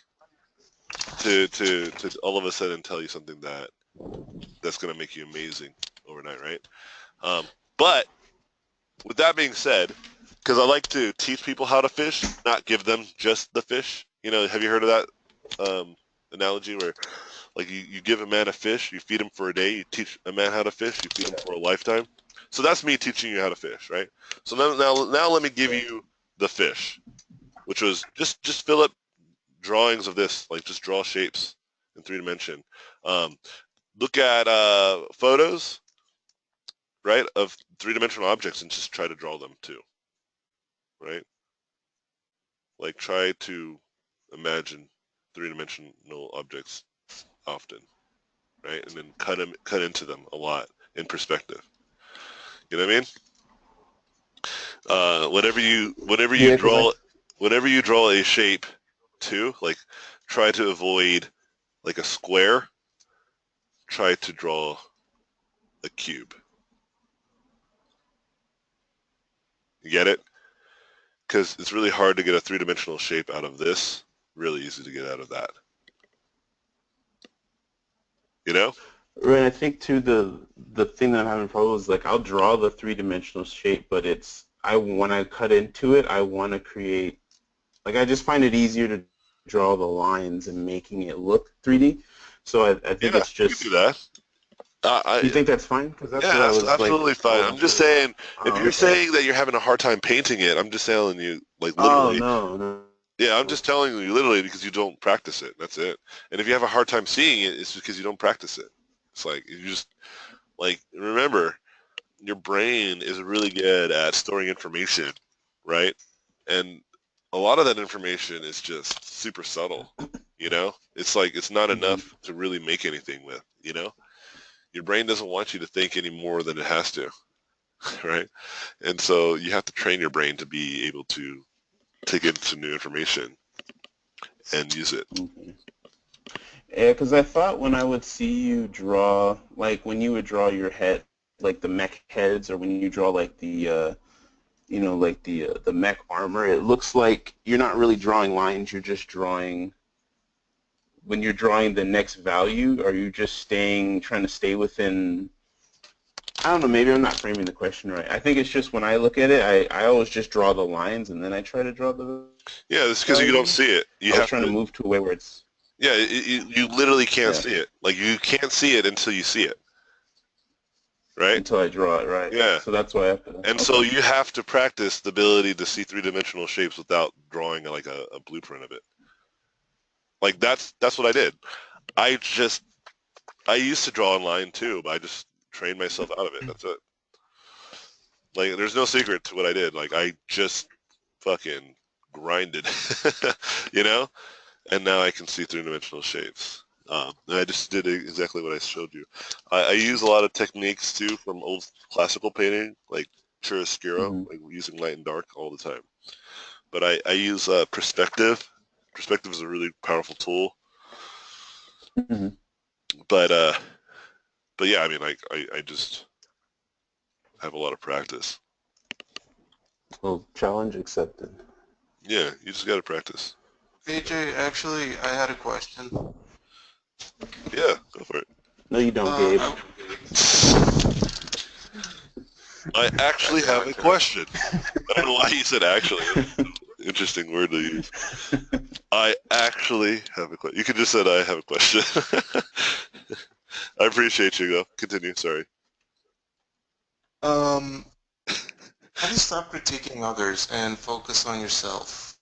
to all of a sudden tell you something that's going to make you amazing overnight, right? But with that being said, because I like to teach people how to fish, not give them just the fish. You know, have you heard of that analogy where, like, you give a man a fish, you feed him for a day, you teach a man how to fish, you feed him for a lifetime? So that's me teaching you how to fish, right? So now let me give you the fish, which was just fill up drawings of this, like just draw shapes in 3 dimension. Look at photos, right, of 3-dimensional objects and just try to draw them too. Right? Like, try to imagine 3-dimensional objects often, right? And then cut into them a lot in perspective. You know what I mean? Whenever you draw a shape too, like, try to avoid like a square. Try to draw a cube. You get it? Because it's really hard to get a 3-dimensional shape out of this. Really easy to get out of that. You know? Right. I think too the thing that I'm having trouble is, like, I'll draw the 3-dimensional shape, but when I cut into it, I want to create, like, I just find it easier to draw the lines and making it look 3D. So I think it's just. You can do that. You think that's fine? Because that's what I was absolutely fine. I'm just saying, if you're okay. saying that you're having a hard time painting it, I'm just telling you, like, literally. Oh, no. Yeah, I'm just telling you literally because you don't practice it. That's it. And if you have a hard time seeing it, it's because you don't practice it. It's like, you just, like, remember, your brain is really good at storing information, right? And a lot of that information is just super subtle, you know? It's like, it's not enough to really make anything with, you know? Your brain doesn't want you to think any more than it has to, right? And so you have to train your brain to be able to take in some new information and use it. Okay. Yeah, because I thought when I would see you draw, like when you would draw your head, like the mech heads, or when you draw like the, like the mech armor, it looks like you're not really drawing lines. You're just drawing. When you're drawing the next value, are you just trying to stay within? I don't know. Maybe I'm not framing the question right. I think it's just when I look at it, I always just draw the lines and then I try to draw the. Yeah, it's because you don't see it. I was trying to move to a way where it's. Yeah, you literally can't see it. Like, you can't see it until you see it. Right? Until I draw it, right. Yeah. So that's why I have to. And so you have to practice the ability to see 3-dimensional shapes without drawing like a blueprint of it. Like, that's what I did. I used to draw in line too, but I just trained myself out of it. That's it. Like, there's no secret to what I did. Like, I just fucking grinded, you know? And now I can see 3-dimensional shapes. And I just did exactly what I showed you. I use a lot of techniques too from old classical painting, like chiaroscuro, like using light and dark all the time. But I use perspective. Perspective is a really powerful tool. But yeah, I mean, like, I just have a lot of practice. Well, challenge accepted. Yeah, you just gotta practice. AJ, actually, I had a question. Yeah, go for it. No, you don't, Gabe. I actually That's have a my turn. question. I don't know why you said actually. Interesting word to use. I actually have a question. You could just said I have a question. I appreciate you, though. Continue. Sorry. Um, how do you stop critiquing others and focus on yourself?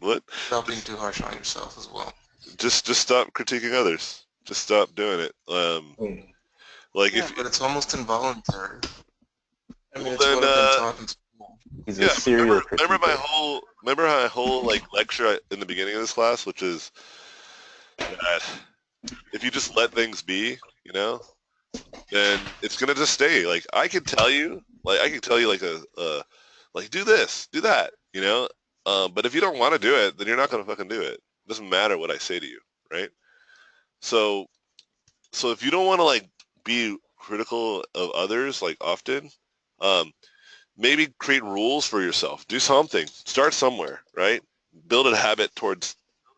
What? Without being too harsh on yourself as well. Just stop critiquing others. Just stop doing it. Wait, Like Yeah, if but it's almost involuntary. I mean, well it's then what I've been taught in school. He's a yeah. serial Remember critiquer. my whole like lecture in the beginning of this class, which is that if you just let things be, you know, then it's gonna just stay. Like I can tell you like like do this, do that, you know. But if you don't want to do it, then you're not gonna fucking do it. It doesn't matter what I say to you, right? So so if you don't want to like be critical of others like often, um, maybe create rules for yourself. Do something. Start somewhere, right? Build a habit towards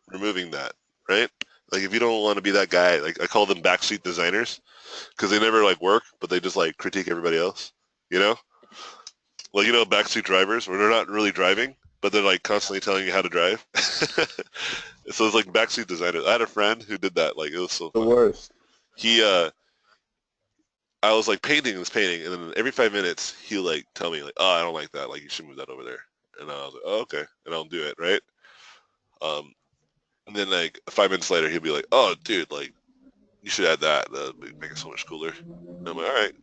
removing that, right? Like if you don't want to be that guy, like I call them backseat designers because they never like work, but they just like critique everybody else, you know? Like backseat drivers where they're not really driving, but they're like constantly telling you how to drive. So it's like backseat designers. I had a friend who did that. Like it was so The funny. worst. He I was like painting this painting, and then every 5 minutes he'll like tell me like, "Oh, I don't like that. Like you should move that over there." And I was like, "Oh, okay," and I'll do it, right? Um, and then like 5 minutes later, he'll be like, "Oh, dude, like you should add that. That'd make it so much cooler." And I'm like, "All right."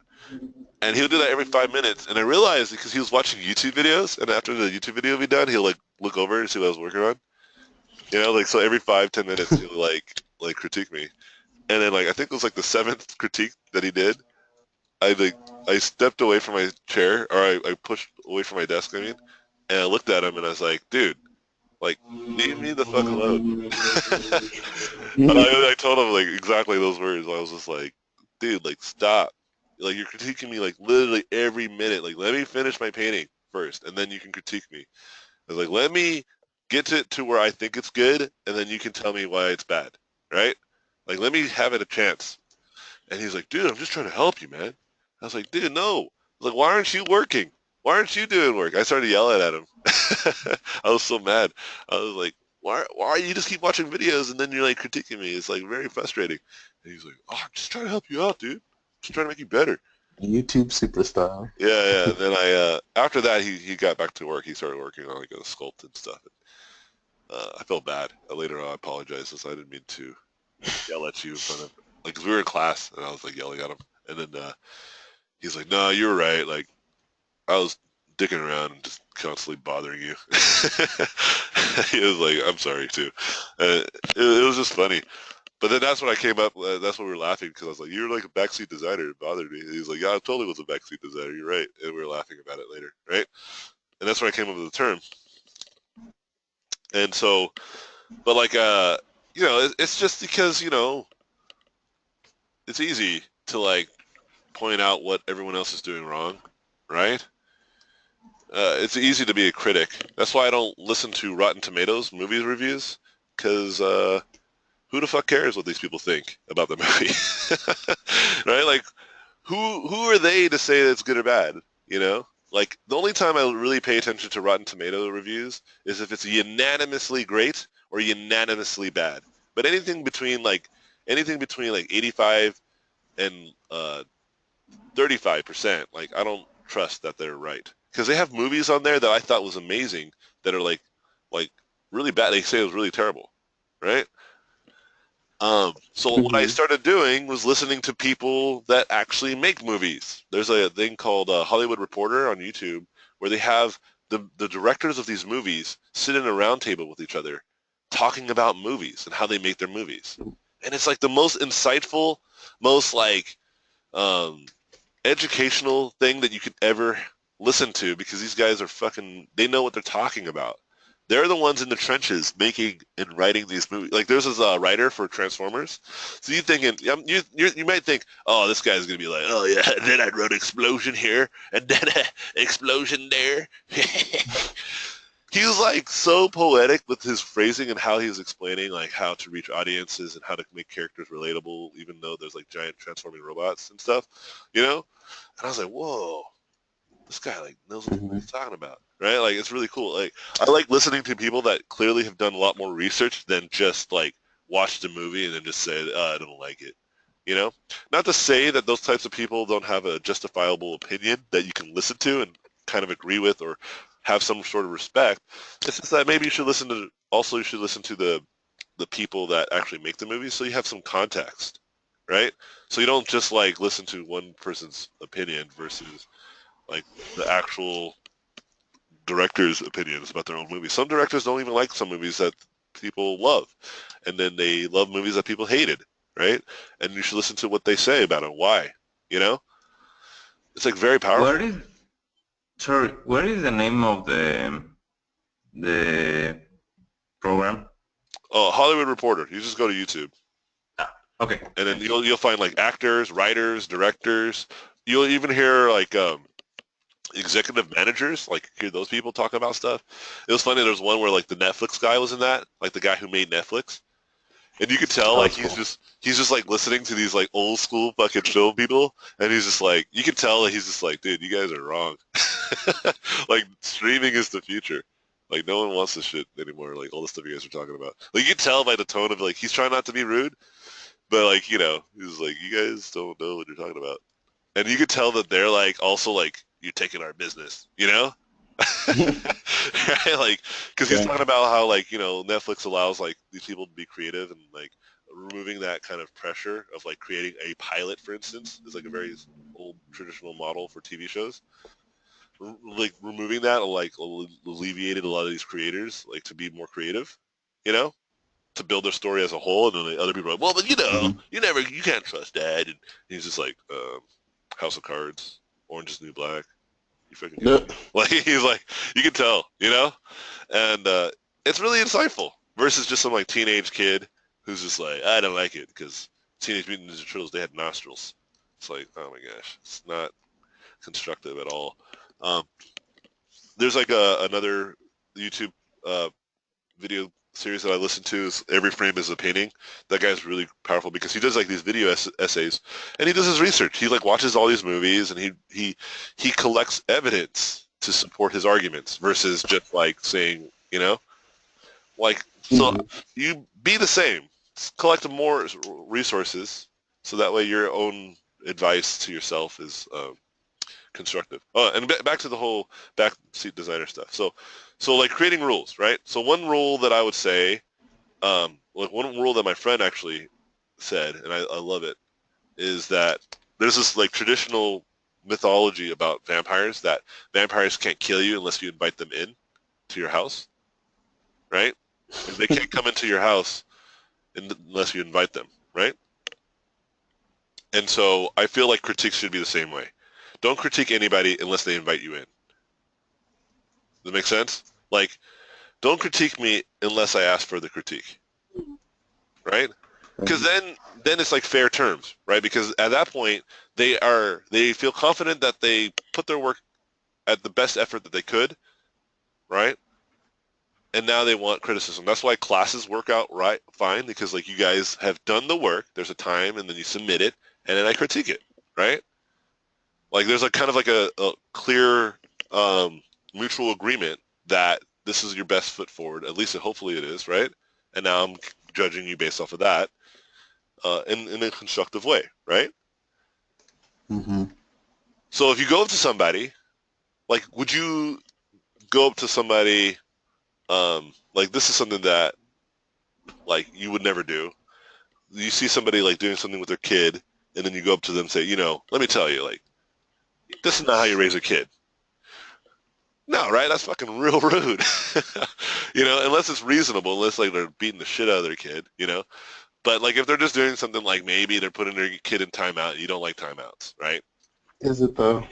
And he'll do that every 5 minutes, and I realized because he was watching YouTube videos, and after the YouTube video be done, he'll like look over and see what I was working on. Like so every 5-10 minutes he'll like critique me, and then like I think it was like the seventh critique that he did. I like I stepped away from my chair, or I pushed away from my desk. I mean, and I looked at him and I was like, "Dude, like, leave me the fuck alone." I told him like exactly those words. I was just like, "Dude, like, stop. Like, you're critiquing me like literally every minute. Like, let me finish my painting first, and then you can critique me." I was like, "Let me get to where I think it's good, and then you can tell me why it's bad, right? Like, let me have it a chance." And he's like, "Dude, I'm just trying to help you, man." I was like, "Dude, no." I was like, "Why aren't you working? Why aren't you doing work?" I started yelling at him. I was so mad. I was like, why you just keep watching videos and then you're like critiquing me? It's like very frustrating. And he's like, "Oh, I'm just trying to help you out, dude. Just trying to make you better." YouTube superstar. Yeah, yeah. Then after that he got back to work. He started working on like a sculpt and stuff. I felt bad. Later on, I apologized since I didn't mean to yell at you in front of like 'cause we were in class and I was like yelling at him. And then he's like, "No, you were right. Like I was dicking around and just constantly bothering you." He was like, "I'm sorry too." It was just funny. But then that's when I came up. That's when we were laughing because I was like, "You're like a backseat designer." It bothered me. And he's like, "Yeah, I totally was a backseat designer. You're right." And we were laughing about it later, right? And that's when I came up with the term. And so, but like, it's just because it's easy to like point out what everyone else is doing wrong, right? It's easy to be a critic. That's why I don't listen to Rotten Tomatoes movie reviews, because who the fuck cares what these people think about the movie, right? Like, who are they to say that it's good or bad? Like the only time I really pay attention to Rotten Tomato reviews is if it's unanimously great or unanimously bad. But anything between like 85 and 35%, like I don't trust that they're right because they have movies on there that I thought was amazing that are like really bad. They say it was really terrible, right? So what I Hmm. started doing was listening to people that actually make movies. There's a thing called Hollywood Reporter on YouTube where they have the directors of these movies sit in a round table with each other talking about movies and how they make their movies. And it's like the most insightful, most like um, educational thing that you could ever listen to because these guys are they know what they're talking about. They're the ones in the trenches making and writing these movies. Like there's this writer for Transformers. So you might think, oh, this guy's gonna be like, oh yeah, and then I wrote explosion here and then explosion there. He was like so poetic with his phrasing and how he was explaining like how to reach audiences and how to make characters relatable, even though there's like giant transforming robots and stuff, you know. And I was like, whoa. this guy like knows what he's talking about, right? Like it's really cool. Like I like listening to people that clearly have done a lot more research than just like watch the movie and then just say, I don't like it. You know, not to say that those types of people don't have a justifiable opinion that you can listen to and kind of agree with or have some sort of respect. It's just that maybe you should listen to, also you should listen to the people that actually make the movies so you have some context, right? So you don't just like listen to one person's opinion versus like the actual director's opinions about their own movies. Some directors don't even like some movies that people love, and then they love movies that people hated, right? And you should listen to what they say about it. Why? You know, it's like very powerful. What is the name of the program? Oh, Hollywood Reporter. You just go to YouTube, Okay. and then you'll find like actors, writers, directors. You'll even hear like executive managers, like hear those people talk about stuff. It was funny. There was one where like the Netflix guy was in that, like the guy who made Netflix. And you could tell, like, he's just like listening to these like old school fucking film people, and he's just like, you can tell that he's just like, dude, you guys are wrong. Like, streaming is the future. Like, no one wants this shit anymore. Like, all the stuff you guys are talking about. Like, you can tell by the tone of like, he's trying not to be rude, but like, you know, he's like, you guys don't know what you're talking about, and you could tell that they're like, also like, you're taking our business, you know? Right? Like, because he's talking about how like, you know, Netflix allows like these people to be creative, and like removing that kind of pressure of like creating a pilot, for instance, is like a very old traditional model for TV shows. Like removing that like alleviated a lot of these creators like to be more creative, you know, to build their story as a whole. And then the other people are like, well, but you know, you can't trust that. And he's just like, House of Cards, Orange is the New Black. You fucking like, he's like, you can tell, you know, and it's really insightful versus just some like teenage kid who's just like, I don't like it because Teenage Mutant Ninja Turtles, they had nostrils. It's like, oh my gosh, it's not constructive at all. There's like another YouTube video series that I listen to is Every Frame is a Painting. That guy's really powerful because he does like these video essays, and he does his research. He like watches all these movies, and he collects evidence to support his arguments versus just like saying, you know, like, so you be the same. Collect more resources so that way your own advice to yourself is constructive. And back to the whole backseat designer stuff. So like creating rules, right? So one rule that I would say, like one rule that my friend actually said, and I love it, is that there's this like traditional mythology about vampires that vampires can't kill you unless you invite them in to your house, right? And they can't come into your house unless you invite them, right? And so I feel like critiques should be the same way. Don't critique anybody unless they invite you in. Does that make sense? Like, don't critique me unless I ask for the critique, right? Because then it's like fair terms, right? Because at that point they feel confident that they put their work at the best effort that they could, right? And now they want criticism. That's why classes work out right fine, because like you guys have done the work. There's a time, and then you submit it, and then I critique it, right? Like there's a kind of like a clear mutual agreement that this is your best foot forward. At least hopefully it is, right? And now I'm judging you based off of that in a constructive way, right? Mm-hmm. So if you go up to somebody, like would you go up to somebody like this is something that like you would never do. You see somebody like doing something with their kid, and then you go up to them and say, you know, let me tell you, like, this is not how you raise a kid. No, right? That's fucking real rude. You know, unless it's reasonable, unless like they're beating the shit out of their kid, you know. But like if they're just doing something like maybe they're putting their kid in timeout, you don't like timeouts, right? Is it though?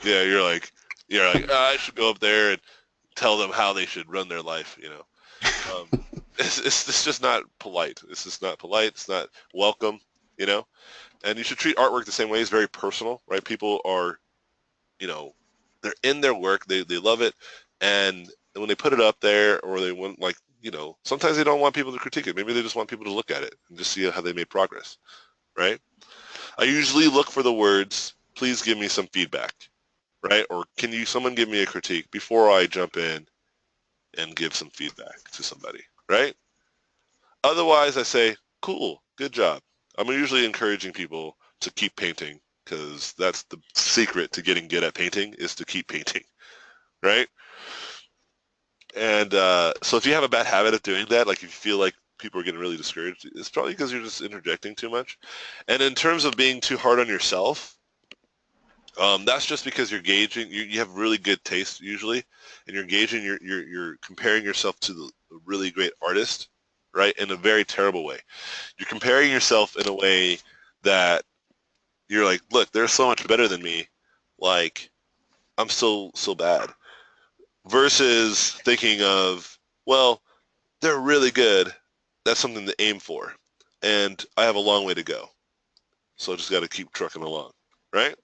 Yeah, you're like, I should go up there and tell them how they should run their life, you know. It's just not polite. It's just not polite. It's not welcome, you know. And you should treat artwork the same way. It's very personal, right? People are, you know, they're in their work. They love it. And when they put it up there, or they want, like, you know, sometimes they don't want people to critique it. Maybe they just want people to look at it and just see how they made progress, right? I usually look for the words, please give me some feedback, right? Or can someone give me a critique before I jump in and give some feedback to somebody, right? Otherwise, I say, cool, good job. I'm usually encouraging people to keep painting because that's the secret to getting good at painting is to keep painting, right? And so if you have a bad habit of doing that, like if you feel like people are getting really discouraged, it's probably because you're just interjecting too much. And in terms of being too hard on yourself, that's just because you're gauging. You have really good taste usually, and you're gauging. You're comparing yourself to the really great artist, right? In a very terrible way. You're comparing yourself in a way that you're like, look, they're so much better than me. Like, I'm so bad. Versus thinking of, well, they're really good. That's something to aim for, and I have a long way to go. So I just got to keep trucking along, right?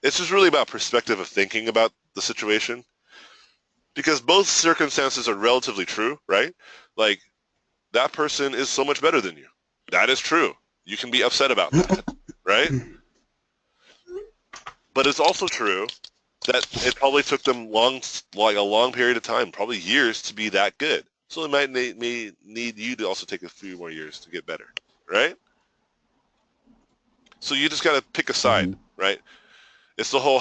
It's just really about perspective of thinking about the situation because both circumstances are relatively true, right? Like that person is so much better than you. That is true. You can be upset about that, right? But it's also true that it probably took them like a long period of time, probably years, to be that good. So they might need you to also take a few more years to get better, right? So you just got to pick a side, right? It's the whole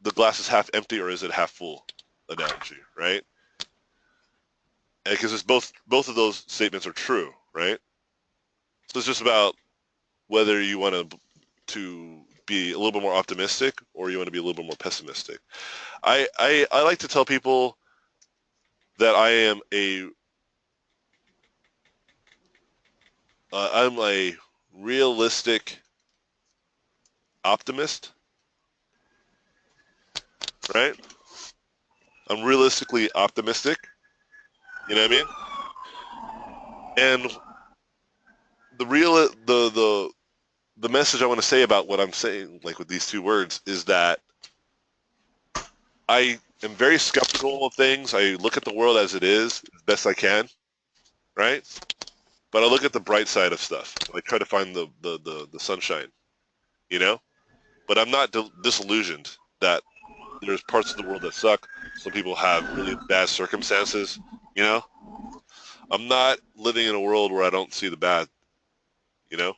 the glass is half empty or is it half full analogy, right? Because it's both of those statements are true, right? So it's just about whether you want to be a little bit more optimistic or you want to be a little bit more pessimistic. I like to tell people that I'm a realistic optimist, right? I'm realistically optimistic. You know what I mean? And the message I want to say about what I'm saying, like with these two words, is that I am very skeptical of things. I look at the world as it is as best I can, right? But I look at the bright side of stuff. I try to find the sunshine, you know? But I'm not disillusioned that there's parts of the world that suck. Some people have really bad circumstances, you know? I'm not living in a world where I don't see the bad, you know?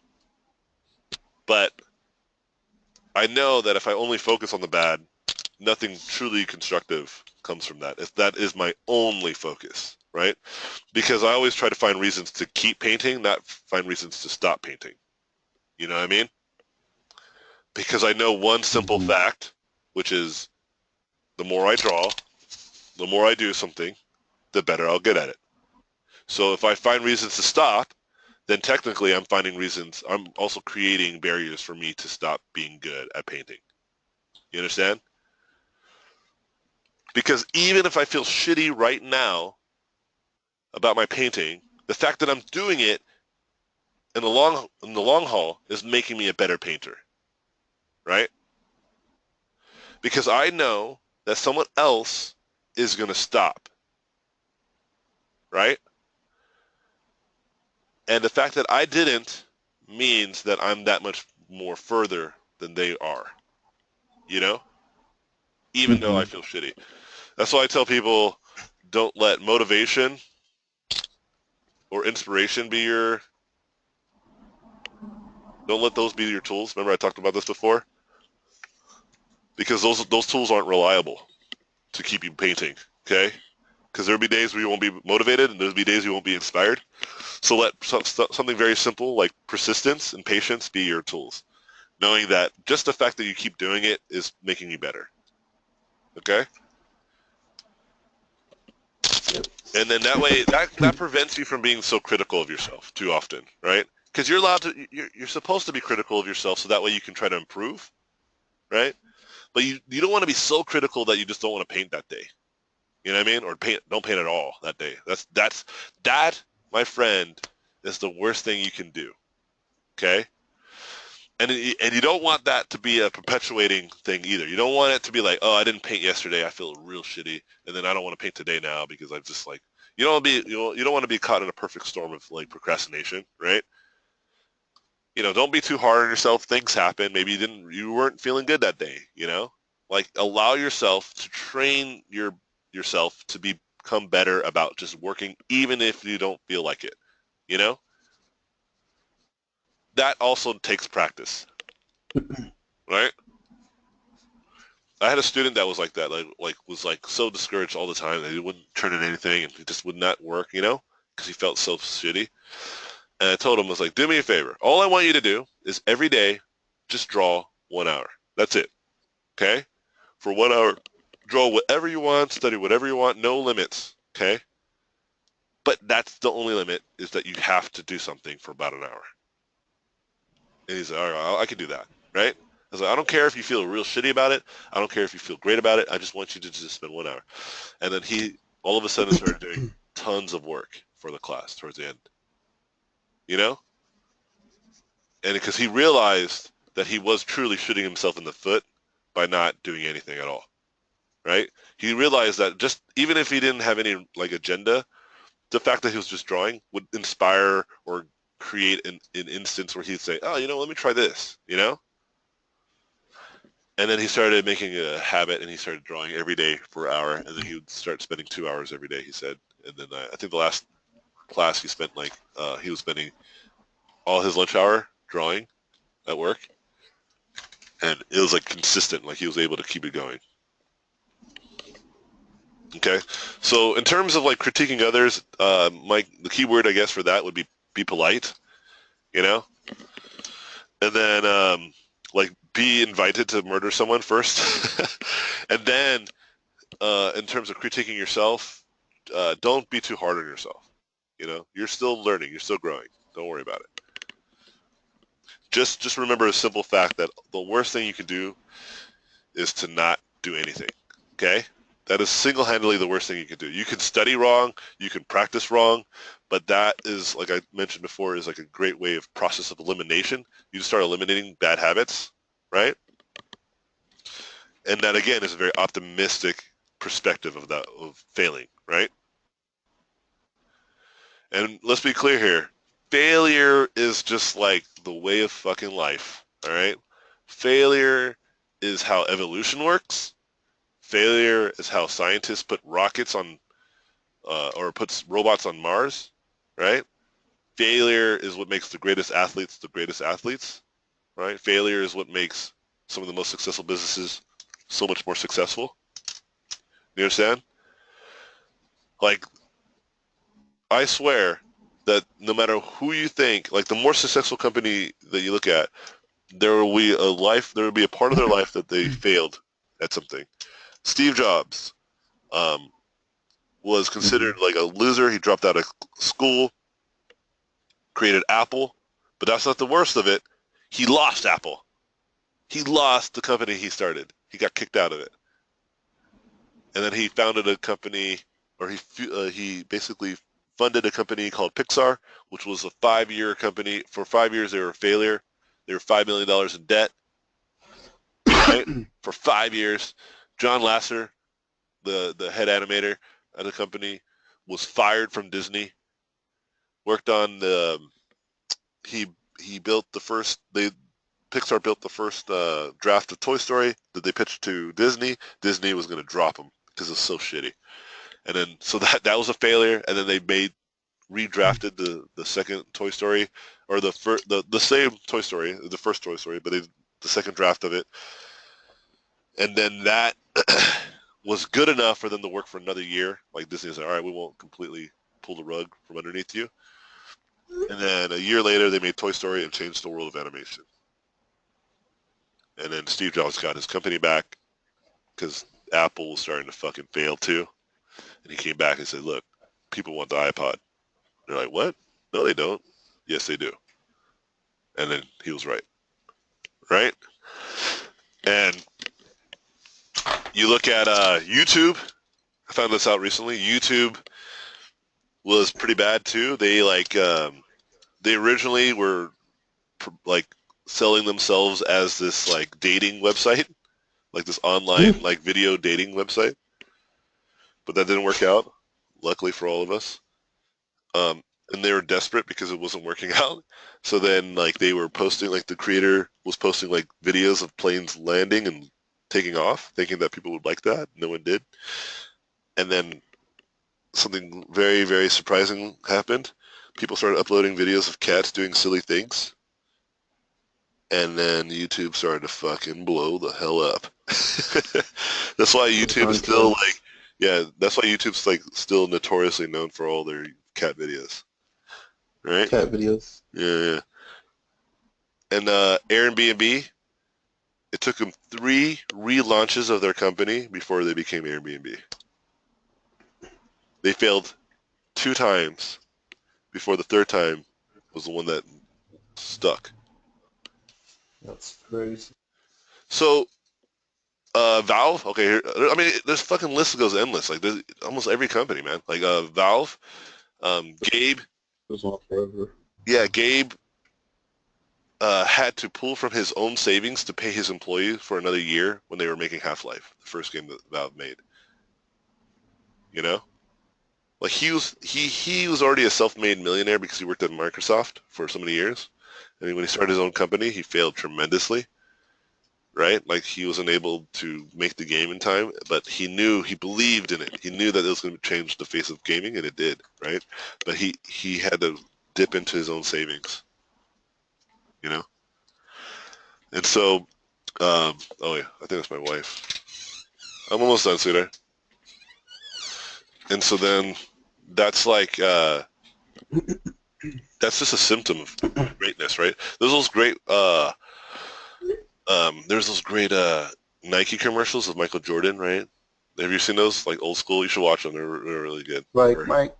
But I know that if I only focus on the bad, nothing truly constructive comes from that. If that is my only focus, right? Because I always try to find reasons to keep painting, not find reasons to stop painting. You know what I mean? Because I know one simple fact, which is the more I draw, the more I do something, the better I'll get at it. So if I find reasons to stop, then technically I'm also creating barriers for me to stop being good at painting. You understand? Because even if I feel shitty right now about my painting, the fact that I'm doing it in the long haul is making me a better painter. Right? Because I know that someone else is going to stop. Right? And the fact that I didn't means that I'm that much more further than they are. You know? Even though I feel shitty. That's why I tell people, don't let motivation or inspiration don't let those be your tools. Remember I talked about this before? Because those tools aren't reliable to keep you painting, okay? Because there'll be days where you won't be motivated and there'll be days you won't be inspired. So let something very simple like persistence and patience be your tools. Knowing that just the fact that you keep doing it is making you better. Okay? And then that way, that prevents you from being so critical of yourself too often, right? Because you're supposed to be critical of yourself so that way you can try to improve, right? But you don't want to be so critical that you just don't want to paint that day. You know what I mean? Or don't paint at all that day. That, my friend, is the worst thing you can do. Okay? And you don't want that to be a perpetuating thing either. You don't want it to be like, oh, I didn't paint yesterday. I feel real shitty, and then I don't want to paint today now because I've just like you don't want to be caught in a perfect storm of like procrastination, right? Don't be too hard on yourself. Things happen. Maybe you weren't feeling good that day. Like, allow yourself to train yourself to become better about just working, even if you don't feel like it. You know, that also takes practice, right? I had a student that was like that, like was like so discouraged all the time that he wouldn't turn in anything and it just would not work, you know, because he felt so shitty. And I told him, I was like, do me a favor. All I want you to do is every day just draw 1 hour. That's it. Okay? For 1 hour, draw whatever you want, study whatever you want, no limits. Okay? But that's the only limit, is that you have to do something for about an hour. And he's like, all right, I can do that. Right? I was like, I don't care if you feel real shitty about it. I don't care if you feel great about it. I just want you to just spend 1 hour. And then he all of a sudden started doing tons of work for the class towards the end. You know? And because he realized that he was truly shooting himself in the foot by not doing anything at all. Right? He realized that just even if he didn't have any like agenda, the fact that he was just drawing would inspire or create an instance where he'd say, oh, you know, let me try this, you know? And then he started making a habit, and he started drawing every day for an hour, and then he would start spending 2 hours every day, he said. And then I think the last class he spent like, he was spending all his lunch hour drawing at work, and it was like consistent, like he was able to keep it going. Okay, so in terms of like critiquing others, the key word I guess for that would be polite, you know, and then like be invited to murder someone first, and then in terms of critiquing yourself, don't be too hard on yourself. You know, you're still learning, you're still growing. Don't worry about it. Just remember a simple fact that the worst thing you can do is to not do anything. Okay? That is single-handedly the worst thing you can do. You can study wrong, you can practice wrong, but that is, like I mentioned before, is like a great way of process of elimination. You just start eliminating bad habits, right? And that again is a very optimistic perspective of that, of failing, right? And let's be clear here. Failure is just like the way of fucking life, all right? Failure is how evolution works. Failure is how scientists put rockets on, or puts robots on Mars, right? Failure is what makes the greatest athletes, right? Failure is what makes some of the most successful businesses so much more successful. You understand? Like, I swear that no matter who you think, like the more successful company that you look at, there will be a part of their life that they failed at something. Steve Jobs was considered like a loser. He dropped out of school, created Apple, but that's not the worst of it. He lost Apple. He lost the company he started. He got kicked out of it. And then he founded a company, or he basically funded a company called Pixar, which was a 5-year company. For 5 years, they were a failure. They were $5 million in debt, right? For 5 years. John Lasseter, the head animator at the company, was fired from Disney. Worked on he built the first, Pixar built the first draft of Toy Story that they pitched to Disney. Disney was going to drop them because it was so shitty. And then, so that was a failure, and then they redrafted the second Toy Story, or the same Toy Story, the first Toy Story, but the second draft of it. And then that was good enough for them to work for another year. Like Disney said, all right, we won't completely pull the rug from underneath you. And then a year later, they made Toy Story and changed the world of animation. And then Steve Jobs got his company back because Apple was starting to fucking fail too. And he came back and said, look, people want the iPod. They're like, what? No, they don't. Yes, they do. And then he was right. Right? And you look at YouTube. I found this out recently. YouTube was pretty bad too. They they originally were like selling themselves as this like dating website, like this online like video dating website, but that didn't work out. Luckily for all of us, and they were desperate because it wasn't working out. So then like they were posting, like the creator was posting like videos of planes landing and taking off, thinking that people would like that. No one did. And then something very, very surprising happened. People started uploading videos of cats doing silly things. And then YouTube started to fucking blow the hell up. That's why YouTube is still like, yeah, that's why YouTube's like still notoriously known for all their cat videos. Right? Cat videos. Yeah. And Airbnb, it took them 3 relaunches of their company before they became Airbnb. They failed 2 times before the 3rd time was the one that stuck. That's crazy. So, Valve, okay, here, I mean, this fucking list goes endless. Like, there's almost every company, man. Like, Valve, Gabe. Goes on forever. Yeah, Gabe had to pull from his own savings to pay his employees for another year when they were making Half-Life, the first game that Valve made. You know? Like, he was already a self-made millionaire because he worked at Microsoft for so many years. And when he started his own company, he failed tremendously. Right? Like, he wasn't able to make the game in time, but he believed in it. He knew that it was going to change the face of gaming, and it did, right? But he had to dip into his own savings, you know? And so, oh yeah, I think that's my wife. I'm almost done, sweetheart. And so then, that's like, that's just a symptom of greatness, right? There's those great, Nike commercials of Michael Jordan, right? Have you seen those? Like old school? You should watch them. They're really good. Like Mike.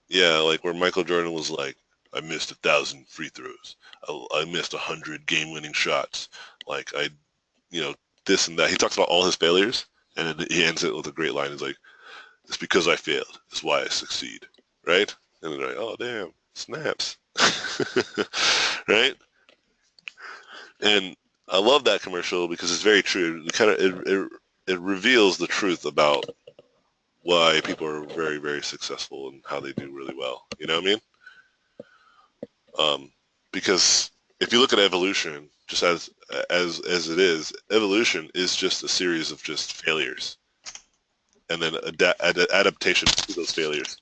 Yeah, like where Michael Jordan was like, I missed 1,000 free throws. I missed 100 game-winning shots. Like this and that. He talks about all his failures, and then he ends it with a great line. He's like, "It's because I failed. It's why I succeed." Right? And they're like, "Oh damn, snaps." Right? And I love that commercial because it's very true. It reveals the truth about why people are very, very successful and how they do really well. You know what I mean? Because if you look at evolution, just as it is, evolution is just a series of just failures, and then adaptation to those failures.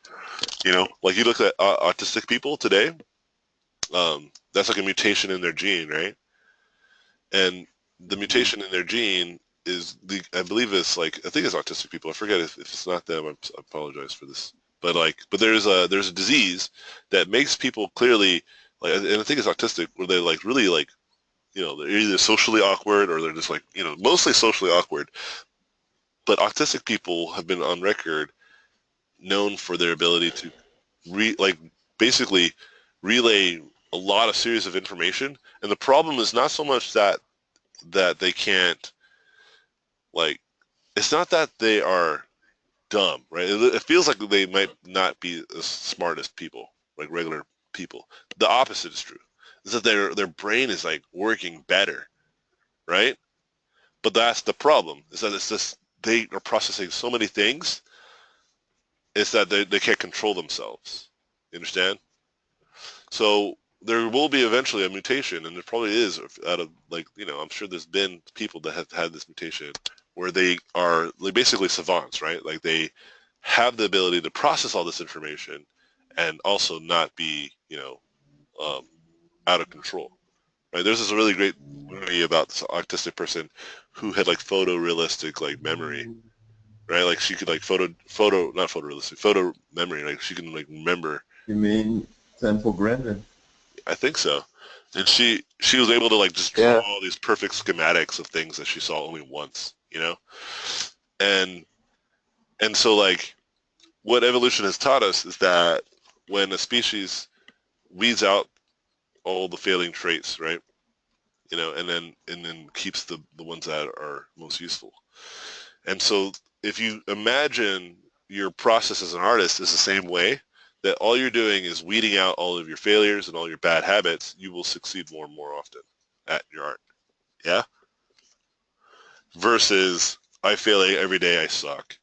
You know, like you look at autistic people today. That's like a mutation in their gene, right? And the mutation in their gene is I believe it's like, I think it's autistic people. I forget if it's not them. I apologize for this. But there's a disease that makes people clearly like, and I think it's autistic, where they're like really like, they're either socially awkward or they're just like, mostly socially awkward. But autistic people have been on record known for their ability to basically relay a lot of series of information. And the problem is not so much that they can't, like, it's not that they are dumb, right? It feels like they might not be as smart as people, like regular people. The opposite is true. Is that their brain is like working better, right? But that's the problem. Is that it's just they are processing so many things. It's that they can't control themselves. You understand? So there will be eventually a mutation, and there probably is out of I'm sure there's been people that have had this mutation where they are basically savants, right? Like they have the ability to process all this information and also not be, out of control, right? There's this really great movie about this autistic person who had like photorealistic memory, right? Like she could not photorealistic, photo memory, like she can remember. You mean Temple Grandin? I think so. And she was able to just draw all these perfect schematics of things that she saw only once, And so what evolution has taught us is that when a species weeds out all the failing traits, right? And then keeps the ones that are most useful. And so if you imagine your process as an artist is the same way, that all you're doing is weeding out all of your failures and all your bad habits, you will succeed more and more often at your art. Yeah? Versus, I fail every day, I suck.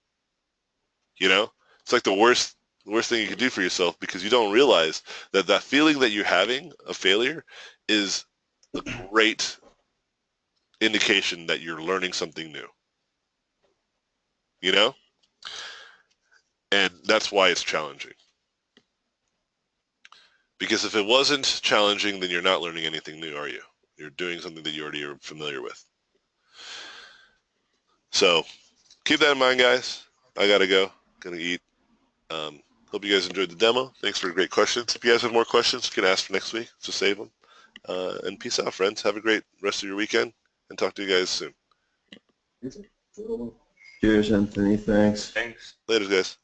It's like the worst thing you can do for yourself, because you don't realize that feeling that you're having of failure is a great indication that you're learning something new. you know? And that's why it's challenging. Because if it wasn't challenging, then you're not learning anything new, are you? You're doing something that you already are familiar with. So keep that in mind, guys. I gotta go. Gonna eat. Hope you guys enjoyed the demo. Thanks for great questions. If you guys have more questions, you can ask for next week. So save them. And peace out, friends. Have a great rest of your weekend, and talk to you guys soon. Cheers, Anthony. Thanks. Thanks. Later, guys.